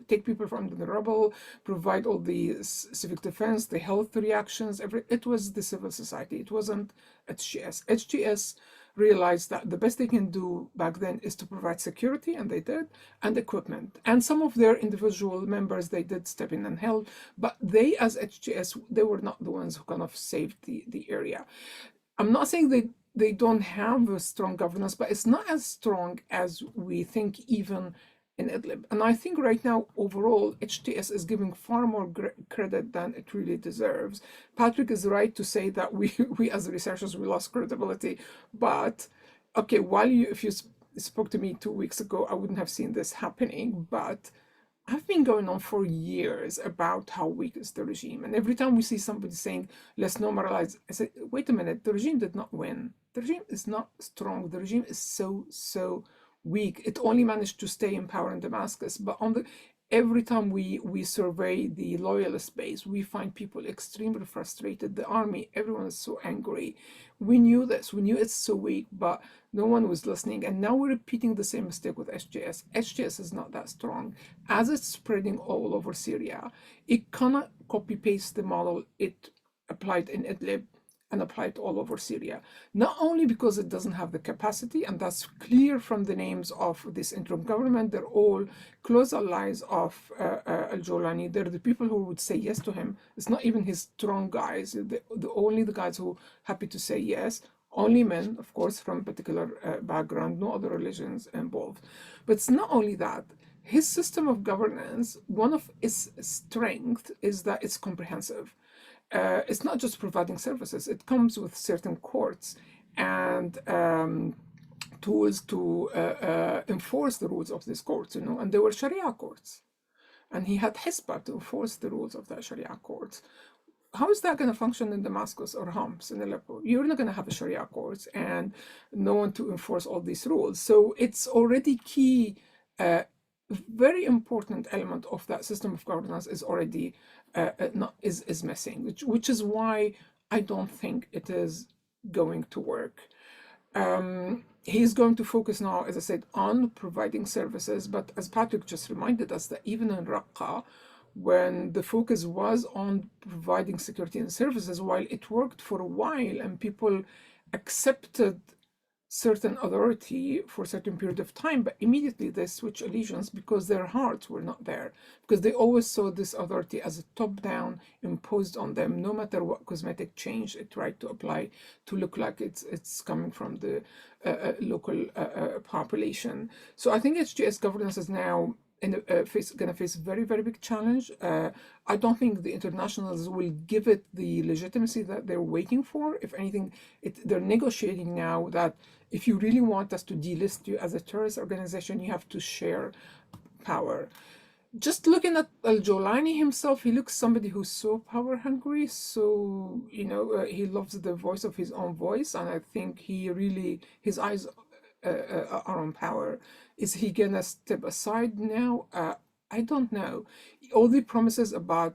take people from the rubble, provide all the civic defense, the health reactions, it was the civil society. It wasn't HTS. HTS realized that the best they can do back then is to provide security, and they did, and equipment. And some of their individual members, they did step in and help, but they, as HTS, they were not the ones who kind of saved the area. I'm not saying they don't have a strong governance, but it's not as strong as we think even in Idlib. And I think right now, overall, HTS is giving far more credit than it really deserves. Patrick is right to say that we as researchers, we lost credibility. But, okay, if you spoke to me 2 weeks ago, I wouldn't have seen this happening. But I've been going on for years about how weak is the regime. And every time we see somebody saying, let's normalize, I say, wait a minute, the regime did not win. The regime is not strong. The regime is so weak. It only managed to stay in power in Damascus. But every time we survey the loyalist base, we find people extremely frustrated. The army, everyone is so angry. We knew this. We knew it's so weak, but no one was listening. And now we're repeating the same mistake with HTS. HTS is not that strong. As it's spreading all over Syria, it cannot copy-paste the model it applied in Idlib and applied all over Syria. Not only because it doesn't have the capacity, and that's clear from the names of this interim government, they're all close allies of al-Jolani. They're the people who would say yes to him. It's not even his strong guys, only the guys who are happy to say yes. Only men, of course, from a particular background, no other religions involved. But it's not only that. His system of governance, one of its strengths is that it's comprehensive. It's not just providing services. It comes with certain courts and tools to enforce the rules of these courts, and they were Sharia courts. And he had Hisbah to enforce the rules of that Sharia courts. How is that going to function in Damascus or Homs in Aleppo? You're not going to have a Sharia courts and no one to enforce all these rules. So it's already key, very important element of that system of governance is already is missing, which is why I don't think it is going to work. He's going to focus now, as I said, on providing services, but as Patrick just reminded us, that even in Raqqa, when the focus was on providing security and services, while it worked for a while and people accepted certain authority for a certain period of time, but immediately they switch allegiance because their hearts were not there, because they always saw this authority as a top-down imposed on them. No matter what cosmetic change it tried to apply to look like it's coming from the local population. So I think HTS governance is now going to face a very, very big challenge. I don't think the internationals will give it the legitimacy that they're waiting for. If anything, they're negotiating now that if you really want us to delist you as a terrorist organization, you have to share power. just looking at Al-Jolani himself, he looks somebody who's so power hungry. So, he loves the voice of his own voice. And I think his eyes are on power. Is he gonna step aside now? I don't know. All the promises about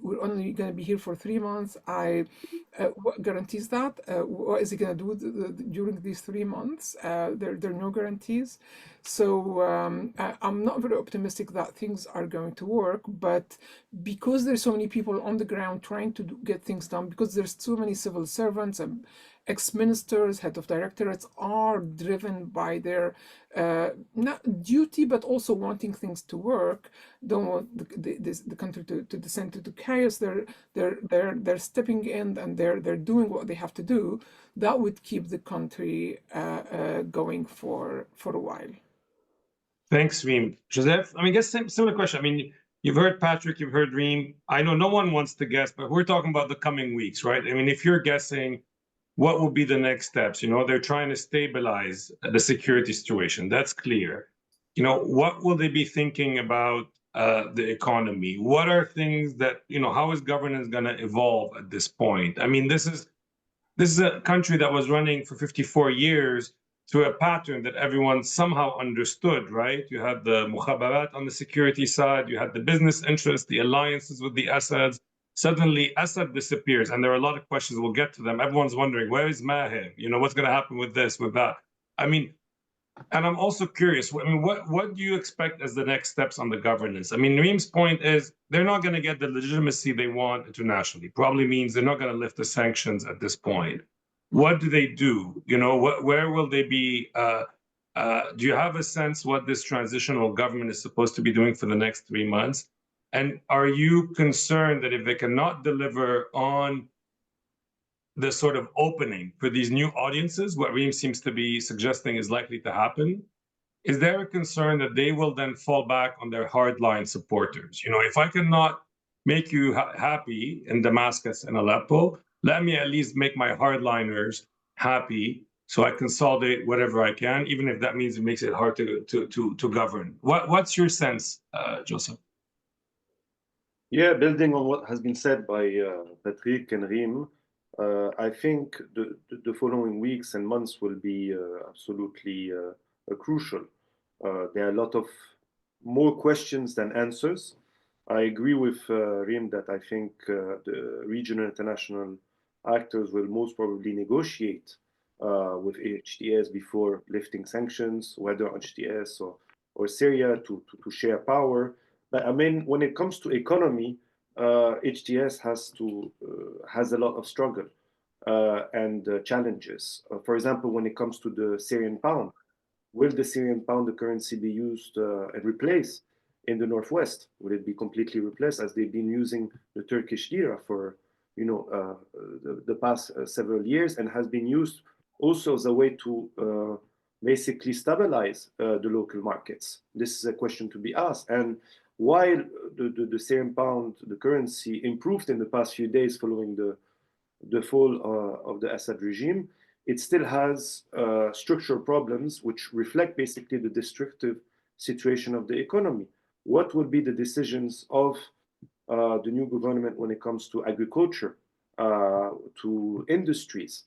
we're only going to be here for 3 months. What guarantees that? What is he going to do during these 3 months? There are no guarantees. So I'm not very optimistic that things are going to work. But because there's so many people on the ground trying to get things done, because there's so many civil servants and ex-ministers, head of directorates are driven by their not duty, but also wanting things to work. Don't want the country to descend into chaos. They're stepping in and they're doing what they have to do. That would keep the country going for a while. Thanks, Reem. Joseph, I guess similar question. You've heard Patrick, you've heard Reem. I know no one wants to guess, but we're talking about the coming weeks, right? If you're guessing, what will be the next steps? They're trying to stabilize the security situation. That's clear. What will they be thinking about the economy? What are things that, how is governance going to evolve at this point? This is a country that was running for 54 years through a pattern that everyone somehow understood, right? You had the mukhabarat on the security side, you had the business interests, the alliances with the Assads. Suddenly, Assad disappears, and there are a lot of questions. We'll get to them. Everyone's wondering, where is Maher? What's going to happen with this, with that? And I'm also curious, what do you expect as the next steps on the governance? Reem's point is they're not going to get the legitimacy they want internationally. Probably means they're not going to lift the sanctions at this point. What do they do? Where will they be? Do you have a sense what this transitional government is supposed to be doing for the next 3 months? And are you concerned that if they cannot deliver on the sort of opening for these new audiences, what Reem seems to be suggesting is likely to happen, is there a concern that they will then fall back on their hardline supporters? If I cannot make you happy in Damascus and Aleppo, let me at least make my hardliners happy so I consolidate whatever I can, even if that means it makes it hard to govern. What's your sense, Joseph? Yeah, building on what has been said by Patrick and Reem, I think the following weeks and months will be absolutely crucial. There are a lot of more questions than answers. I agree with Reem that I think the regional international actors will most probably negotiate with HTS before lifting sanctions, whether HTS or Syria to share power. But when it comes to economy, HTS has a lot of struggle and challenges. For example, when it comes to the Syrian pound, will the Syrian pound, the currency, be used and replaced in the northwest? Will it be completely replaced as they've been using the Turkish lira for the past several years, and has been used also as a way to basically stabilize the local markets? This is a question to be asked. And while the Syrian pound, the currency, improved in the past few days following the fall of the Assad regime, it still has structural problems which reflect basically the destructive situation of the economy. What will be the decisions of the new government when it comes to agriculture, to industries,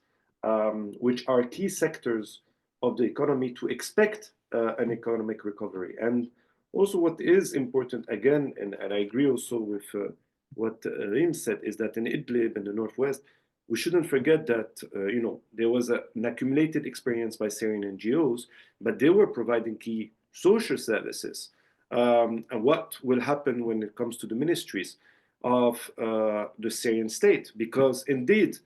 which are key sectors of the economy to expect an economic recovery? And also what is important, again, and I agree also with what Reem said, is that in Idlib in the northwest, we shouldn't forget that there was an accumulated experience by Syrian NGOs, but they were providing key social services. And what will happen when it comes to the ministries of the Syrian state? Because indeed,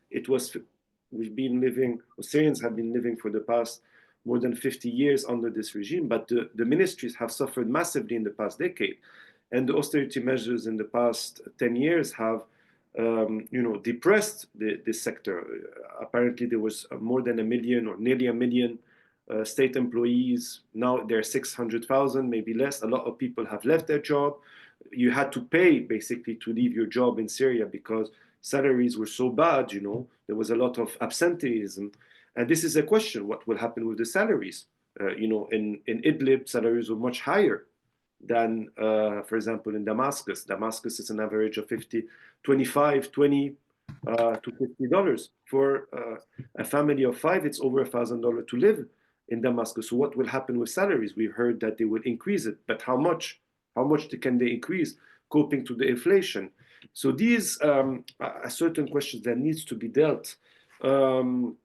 Syrians have been living for the past more than 50 years under this regime, but the ministries have suffered massively in the past decade. And the austerity measures in the past 10 years have depressed this sector. Apparently, there was more than 1 million or nearly 1 million state employees. Now there are 600,000, maybe less. A lot of people have left their job. You had to pay basically to leave your job in Syria because salaries were so bad. There was a lot of absenteeism. And this is a question: what will happen with the salaries? In Idlib, salaries were much higher than, for example, in Damascus. Damascus is an average of $25, $20 to $50. For a family of 5, it's over $1,000 to live in Damascus. So what will happen with salaries? We heard that they will increase it, but how much? How much can they increase, coping to the inflation? So these are certain questions that needs to be dealt. And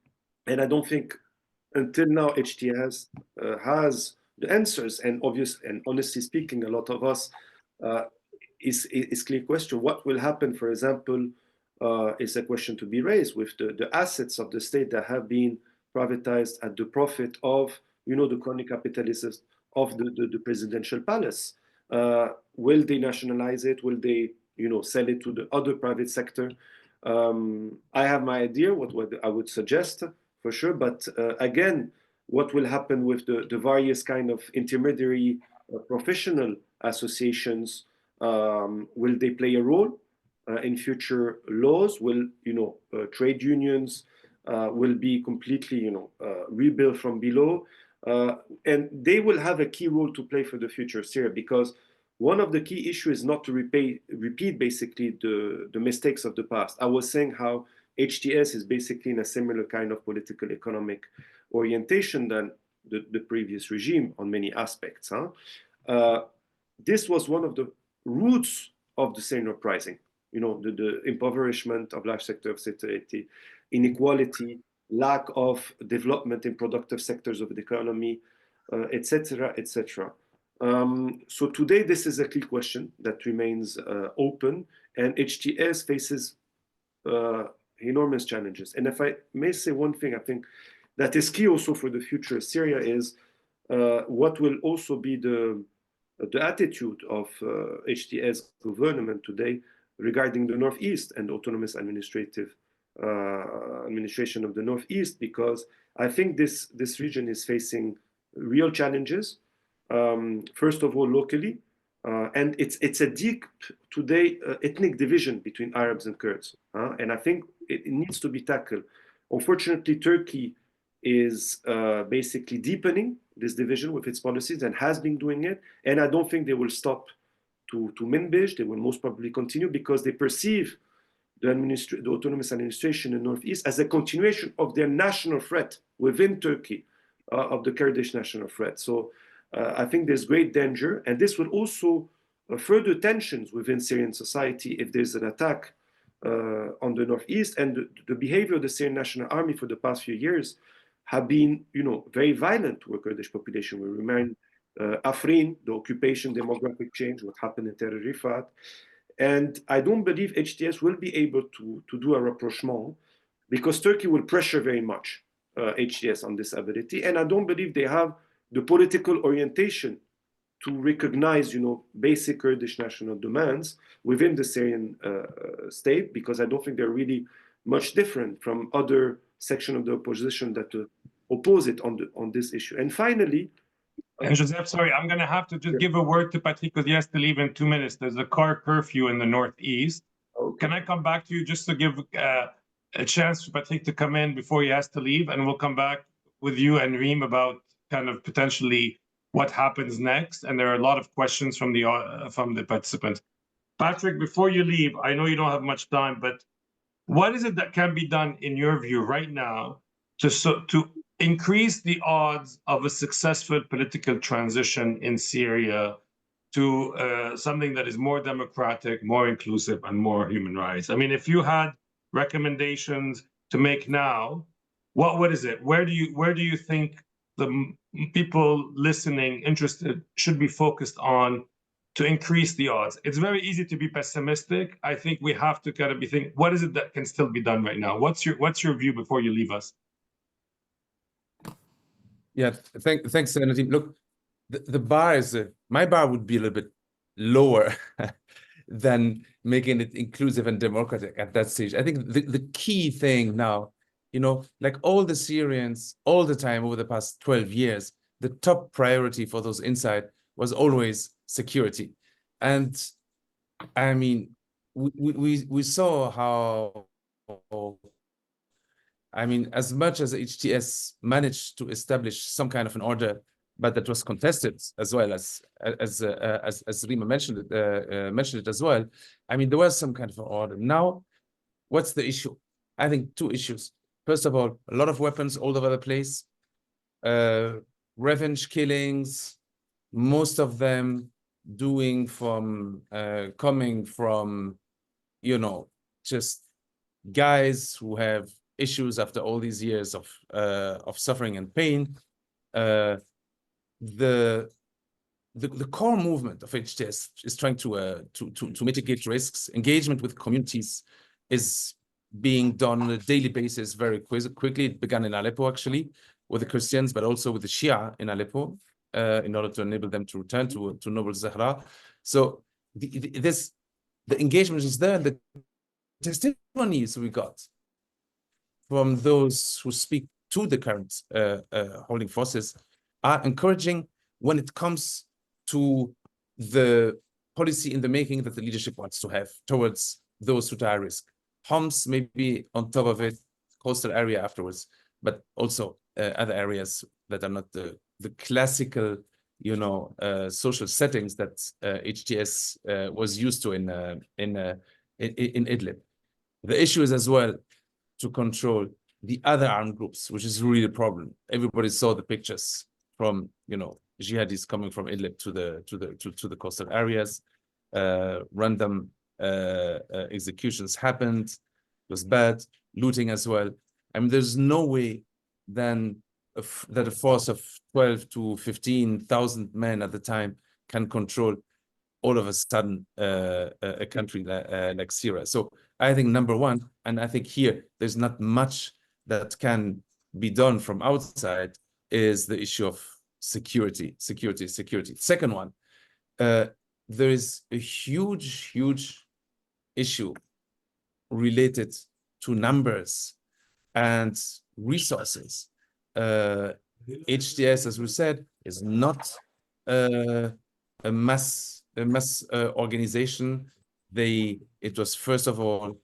I don't think until now HTS has the answers. And honestly speaking, a lot of us is clear question. What will happen, for example, is a question to be raised with the assets of the state that have been privatized at the profit of, the crony capitalism of the presidential palace. Will they nationalize it? Will they, sell it to the other private sector? I have my idea what I would suggest for sure, but again, what will happen with the various kind of intermediary professional associations? Will they play a role in future laws? Will trade unions will be completely rebuilt from below? And they will have a key role to play for the future of Syria, because one of the key issues is not to repeat basically the mistakes of the past. I was saying how HTS is basically in a similar kind of political economic orientation than the previous regime on many aspects. This was one of the roots of the Syrian uprising, the impoverishment of large sector of society, inequality, lack of development in productive sectors of the economy, etc., etc. So today, this is a key question that remains open, and HTS faces enormous challenges. And if I may say one thing, I think that is key also for the future of Syria is what will also be the attitude of HTS government today regarding the Northeast and autonomous administration of the Northeast, because I think this region is facing real challenges. First of all, locally, and it's a deep today ethnic division between Arabs and Kurds, and I think it needs to be tackled. Unfortunately, Turkey is basically deepening this division with its policies and has been doing it, and I don't think they will stop to Minbij. They will most probably continue because they perceive the autonomous administration in Northeast as a continuation of their national threat within Turkey, of the Kurdish national threat. So I think there's great danger, and this will also further tensions within Syrian society if there's an attack on the Northeast. And the behavior of the Syrian National Army for the past few years have been, very violent to the Kurdish population. We remind Afrin, the occupation, demographic change, what happened in Tel Rifat. And I don't believe HTS will be able to do a rapprochement, because Turkey will pressure very much HTS on this ability. And I don't believe they have the political orientation to recognize, basic Kurdish national demands within the Syrian state, because I don't think they're really much different from other sections of the opposition that oppose it on this issue. And finally, and Joseph, sorry, I'm going to have to just give a word to Patrick because he has to leave in 2 minutes. There's a car curfew in the Northeast. Okay. Can I come back to you just to give a chance for Patrick to come in before he has to leave, and we'll come back with you and Reem about kind of potentially what happens next. And there are a lot of questions from the participants. Patrick, before you leave, I know you don't have much time, but what is it that can be done in your view right now to increase the odds of a successful political transition in Syria to something that is more democratic, more inclusive, and more human rights? I mean, if you had recommendations to make now, what is it? Where do you think the people listening, interested, should be focused on to increase the odds? It's very easy to be pessimistic. I think we have to kind of be thinking, what is it that can still be done right now? What's your view before you leave us? Yeah, thanks, Nadim. Look, the bar is my bar would be a little bit lower than making it inclusive and democratic at that stage. I think the key thing now, like all the Syrians, all the time over the past 12 years, the top priority for those inside was always security. And I mean, we saw how, I mean, as much as HTS managed to establish some kind of an order but that was contested as well as Rima mentioned it as well. I mean, there was some kind of an order. Now, what's the issue? I think two issues. First of all, a lot of weapons all over the place, revenge killings, most of them coming from, you know, just guys who have issues after all these years of suffering and pain. The core movement of HTS is trying to mitigate risks. Engagement with communities is being done on a daily basis very quickly. It began in Aleppo, actually, with the Christians, but also with the Shia in Aleppo, in order to enable them to return to Noble Zahra. So the engagement is there. The testimonies we got from those who speak to the current holding forces are encouraging when it comes to the policy in the making that the leadership wants to have towards those who die at risk. Homs may be on top of it, coastal area afterwards, but also other areas that are not the classical, you know, social settings that HTS was used to in Idlib. The issue is as well to control the other armed groups, which is really a problem. Everybody saw the pictures from, you know, jihadis coming from Idlib to the coastal areas. Random executions happened. It was bad. Looting as well. I mean, there's no way then that a force of 12 to 15,000 men at the time can control all of a sudden a country like Syria. So I think number one, and I think here there's not much that can be done from outside, is the issue of security. Second one, there is a huge issue related to numbers and resources. HTS, as we said, is not a mass organization. It was first of all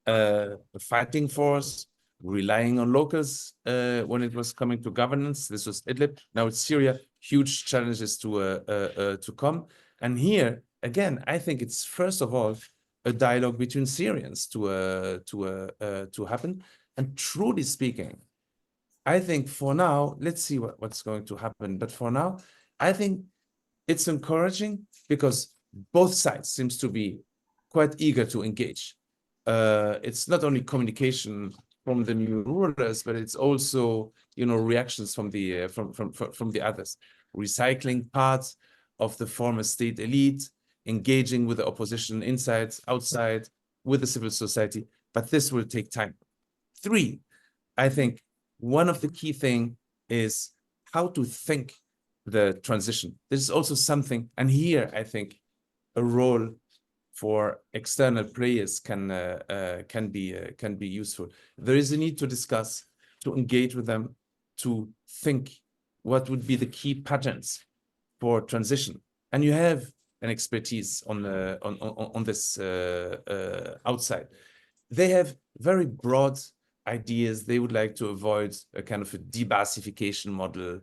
a fighting force, relying on locals when it was coming to governance. This was Idlib. Now it's Syria. Huge challenges to come. And here again, I think it's first of all a dialogue between Syrians to happen. And truly speaking, I think for now, let's see what's going to happen. But for now, I think it's encouraging because both sides seems to be quite eager to engage. It's not only communication from the new rulers, but it's also, you know, reactions from the others, recycling parts of the former state elite, engaging with the opposition inside, outside, with the civil society. But this will take time. 3, I think one of the key things is how to think the transition. This is also something, and here I think a role for external players can be useful. There is a need to discuss, to engage with them, to think what would be the key patterns for transition. And you have an expertise on this outside. They have very broad ideas. They would like to avoid a kind of a de-Baasification model,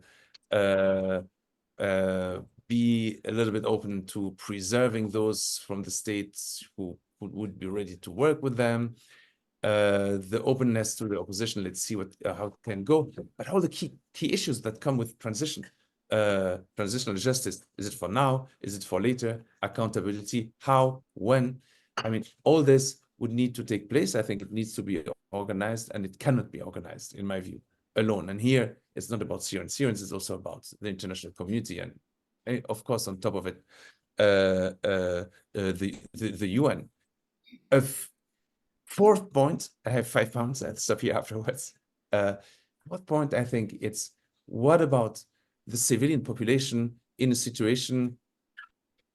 be a little bit open to preserving those from the states who would be ready to work with them. The openness to the opposition, let's see how it can go. But all the key issues that come with transition, transitional justice, is it for now? Is it for later? Accountability, how, when? I mean, all this would need to take place. I think it needs to be organized, and it cannot be organized, in my view, alone. And here, it's not about Syrians. Syrians is also about the international community, and of course, on top of it, the UN. A fourth point, I have 5 points, I'll stop here afterwards. Fourth point, I think it's, what about the civilian population in a situation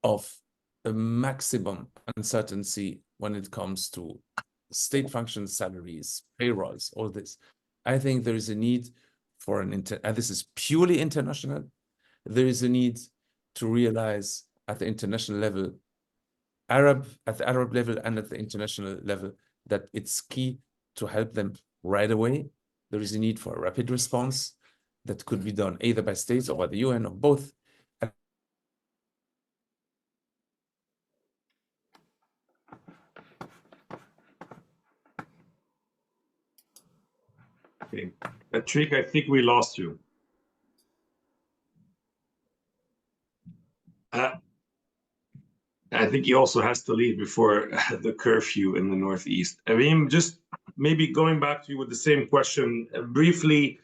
of a maximum uncertainty when it comes to state functions, salaries, payrolls, all this? I think there is a need for and this is purely international. There is a need to realize at the international level, at the Arab level and at the international level, that it's key to help them right away. There is a need for a rapid response. that could be done either by states or by the UN or both. Okay. Patrick, I think we lost you. I think he also has to leave before the curfew in the Northeast. I mean, just maybe going back to you with the same question briefly,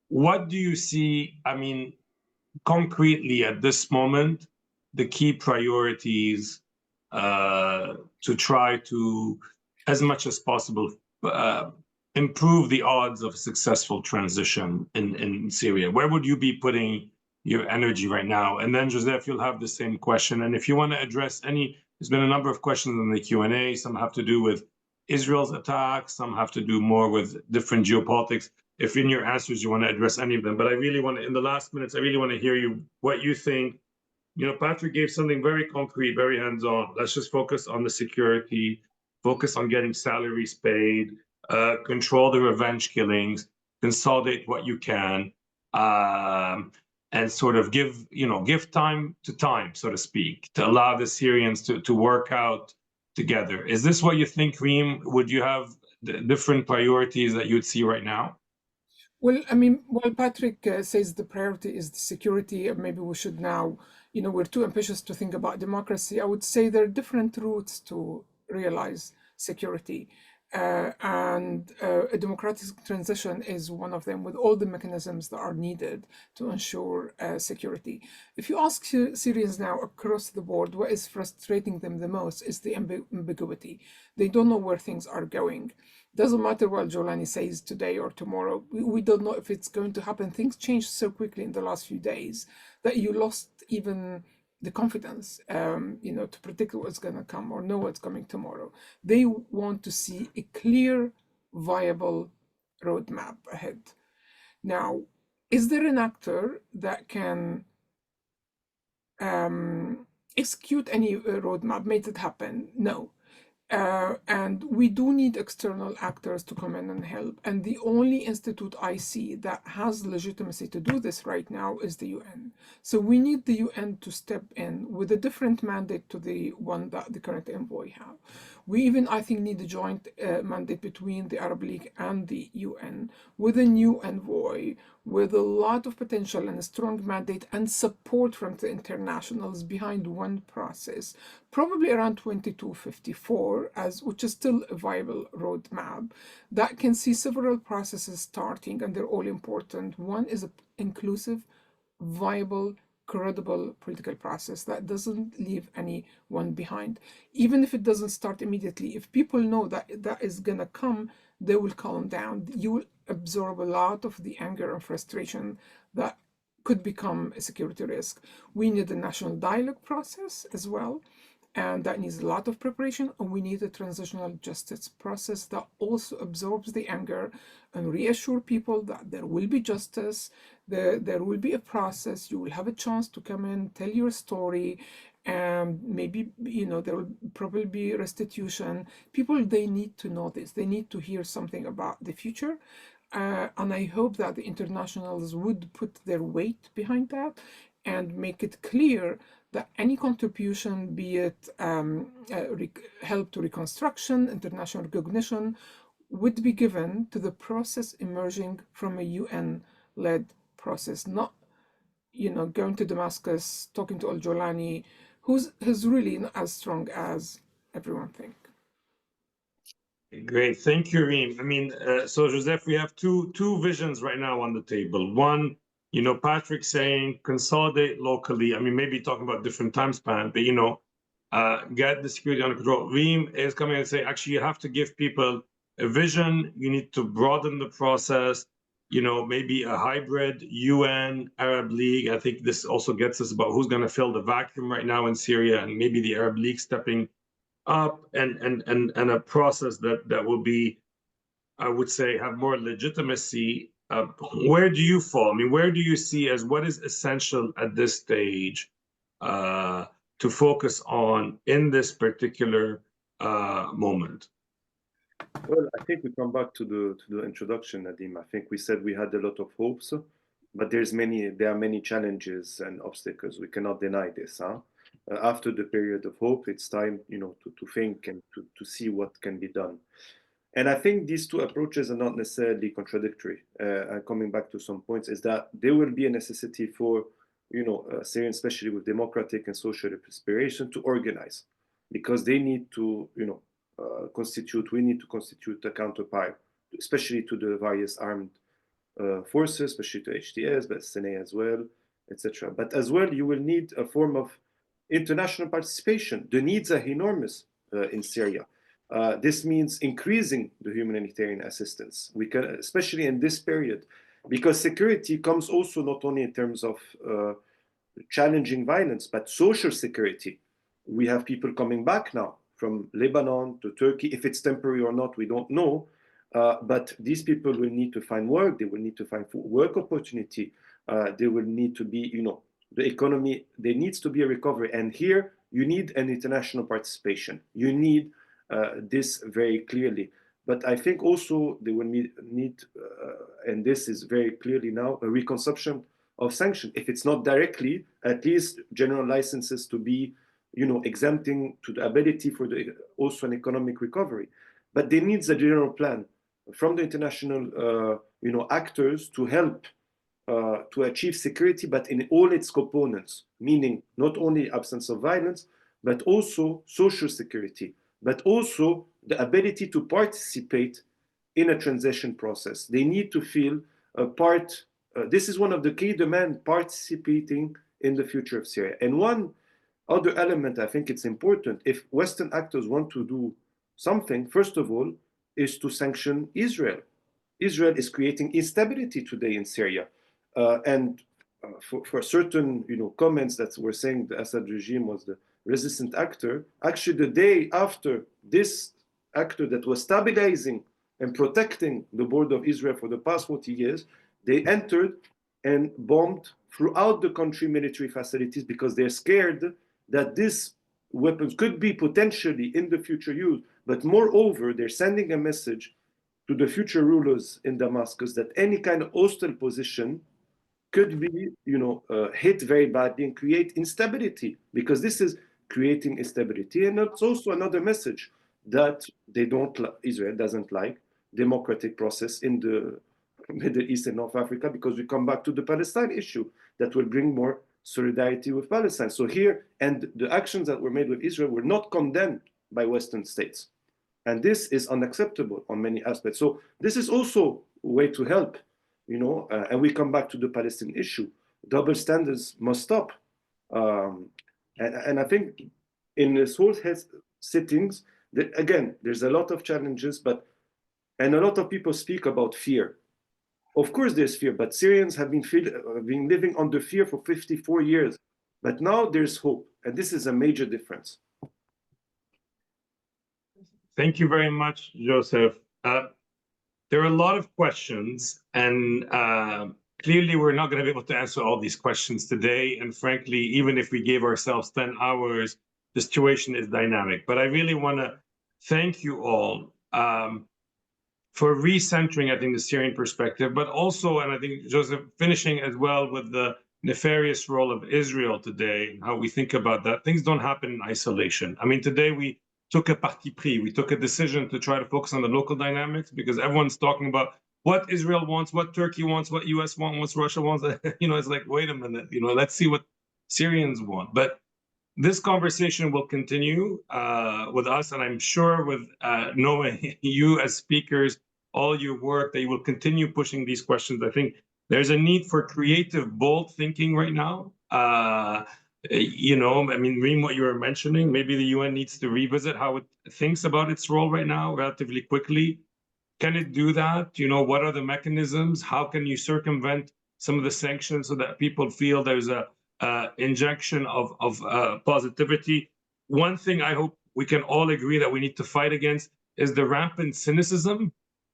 what do you see, I mean, concretely at this moment, the key priorities to try to, as much as possible, improve the odds of successful transition in Syria? Where would you be putting your energy right now? And then, Joseph, you'll have the same question. And if you want to address any, there's been a number of questions in the Q&A. Some have to do with Israel's attacks. Some have to do more with different geopolitics. If in your answers you want to address any of them. But I really want to, in the last minutes, I really want to hear you, what you think. You know, Patrick gave something very concrete, very hands-on. Let's just focus on the security, focus on getting salaries paid, control the revenge killings, consolidate what you can, and sort of give time to time, so to speak, to allow the Syrians to work out together. Is this what you think, Reem? Would you have different priorities that you'd see right now? Well, I mean, while Patrick says the priority is the security, maybe we should now, we're too ambitious to think about democracy. I would say there are different routes to realize security. And a democratic transition is one of them, with all the mechanisms that are needed to ensure security. If you ask Syrians now across the board, what is frustrating them the most is the ambiguity. They don't know where things are going. Doesn't matter what Jolani says today or tomorrow. We don't know if it's going to happen. Things changed so quickly in the last few days that you lost even the confidence, to predict what's going to come or know what's coming tomorrow. They want to see a clear, viable roadmap ahead. Now, is there an actor that can execute any roadmap, make it happen? No. And we do need external actors to come in and help. And the only institute I see that has legitimacy to do this right now is the UN. So we need the UN to step in with a different mandate to the one that the current envoy have. We even, I think, need a joint mandate between the Arab League and the UN with a new envoy, with a lot of potential and a strong mandate and support from the internationals behind one process, probably around 2254, which is still a viable roadmap that can see several processes starting, and they're all important. One is an inclusive, viable, credible political process that doesn't leave anyone behind. Even if it doesn't start immediately, if people know that that is going to come, they will calm down. You will absorb a lot of the anger and frustration that could become a security risk. We need a national dialogue process as well, and that needs a lot of preparation. And we need a transitional justice process that also absorbs the anger and reassure people that there will be justice, there will be a process, you will have a chance to come in, tell your story, and maybe, there will probably be restitution. People, they need to know this. They need to hear something about the future. And I hope that the internationals would put their weight behind that and make it clear that any contribution, be it help to reconstruction, international recognition, would be given to the process emerging from a UN-led process, not, going to Damascus, talking to al-Jolani, who's really not as strong as everyone thinks. Great, thank you, Reem. I mean, so Joseph, we have two visions right now on the table. One, Patrick saying consolidate locally. I mean, maybe talking about different time span, but get the security under control. Reem is coming and saying, actually, you have to give people a vision. You need to broaden the process. Maybe a hybrid UN Arab League. I think this also gets us about who's going to fill the vacuum right now in Syria, and maybe the Arab League stepping up, and a process that will be, I would say, have more legitimacy. Where do you fall? I mean, where do you see as what is essential at this stage to focus on in this particular moment? Well, I think we come back to the introduction, Nadim. I think we said we had a lot of hopes but there are many challenges and obstacles. We cannot deny this. After the period of hope, it's time, to think and to see what can be done. And I think these two approaches are not necessarily contradictory. Coming back to some points, is that there will be a necessity for, Syrians, especially with democratic and social aspiration, to organize, because they need to, we need to constitute a counterpart, especially to the various armed forces, especially to HTS, but SNA as well, etc. But as well, you will need a form of international participation. The needs are enormous in Syria. This means increasing the humanitarian assistance. We can, especially in this period, because security comes also not only in terms of challenging violence, but social security. We have people coming back now from Lebanon to Turkey. If it's temporary or not, we don't know. But these people will need to find work. They will need to find work opportunity. They will need to be, the economy, there needs to be a recovery. And here you need an international participation. You need this very clearly. But I think also they will need and this is very clearly now, a reconstruction of sanctions. If it's not directly, at least general licenses to be, exempting to the ability for also an economic recovery. But there needs a general plan from the international, actors to help to achieve security, but in all its components, meaning not only absence of violence, but also social security, but also the ability to participate in a transition process. They need to feel a part. This is one of the key demands, participating in the future of Syria. And one other element, I think it's important, if Western actors want to do something, first of all, is to sanction Israel. Israel is creating instability today in Syria. For certain, comments that were saying the Assad regime was the resistant actor, actually the day after this actor that was stabilizing and protecting the border of Israel for the past 40 years, they entered and bombed throughout the country military facilities because they're scared that these weapons could be potentially in the future used. But moreover, they're sending a message to the future rulers in Damascus that any kind of hostile position could be, hit very badly and create instability, because this is creating instability. And it's also another message that Israel doesn't like democratic process in the Middle East and North Africa, because we come back to the Palestine issue that will bring more solidarity with Palestine. So here, and the actions that were made with Israel were not condemned by Western states. And this is unacceptable on many aspects. So this is also a way to help, and we come back to the Palestinian issue. Double standards must stop. And I think in this whole sittings, again, there's a lot of challenges, and a lot of people speak about fear. Of course, there's fear, but Syrians have been living under fear for 54 years. But now there's hope, and this is a major difference. Thank you very much, Joseph. There are a lot of questions, and clearly we're not going to be able to answer all these questions today. And frankly, even if we gave ourselves 10 hours, the situation is dynamic. But I really want to thank you all for recentering, I think, the Syrian perspective, but also, and I think, Joseph, finishing as well with the nefarious role of Israel today, how we think about that. Things don't happen in isolation. I mean, today we took a parti pris. We took a decision to try to focus on the local dynamics, because everyone's talking about what Israel wants, what Turkey wants, what US wants, what Russia wants. It's like, wait a minute, let's see what Syrians want. But this conversation will continue with us, and I'm sure with knowing you as speakers, all your work, that you will continue pushing these questions. I think there's a need for creative, bold thinking right now. Reem, what you were mentioning, maybe the UN needs to revisit how it thinks about its role right now relatively quickly. Can it do that? What are the mechanisms? How can you circumvent some of the sanctions so that people feel there's a injection of positivity? One thing I hope we can all agree that we need to fight against is the rampant cynicism.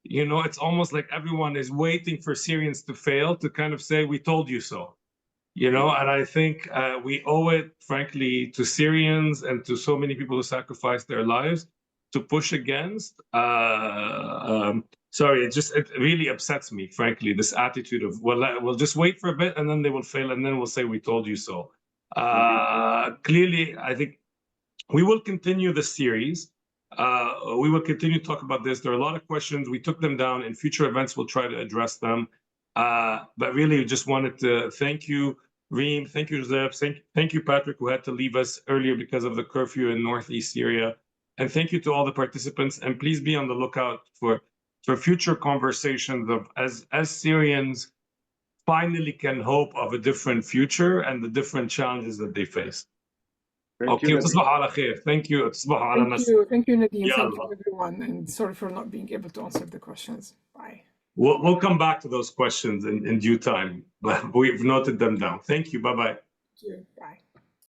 It's almost like everyone is waiting for Syrians to fail to kind of say, we told you so. And I think we owe it, frankly, to Syrians and to so many people who sacrificed their lives to push against Sorry, it really upsets me, frankly, this attitude of, well, we'll just wait for a bit and then they will fail and then we'll say we told you so. Clearly, I think we will continue the series. We will continue to talk about this. There are a lot of questions. We took them down. In future events, we'll try to address them. But really, just wanted to thank you, Reem. Thank you, Joseph. Thank you, Patrick, who had to leave us earlier because of the curfew in northeast Syria. And thank you to all the participants. And please be on the lookout for future conversations of as Syrians finally can hope of a different future and the different challenges that they face. Okay, تصبحوا على خير. Thank you. تصبحوا على مسا. Thank you, Nadeem. Thank you, everyone. And sorry for not being able to answer the questions. Bye. We'll come back to those questions in due time, but we've noted them down. Thank you. Bye-bye. Thank you. Bye.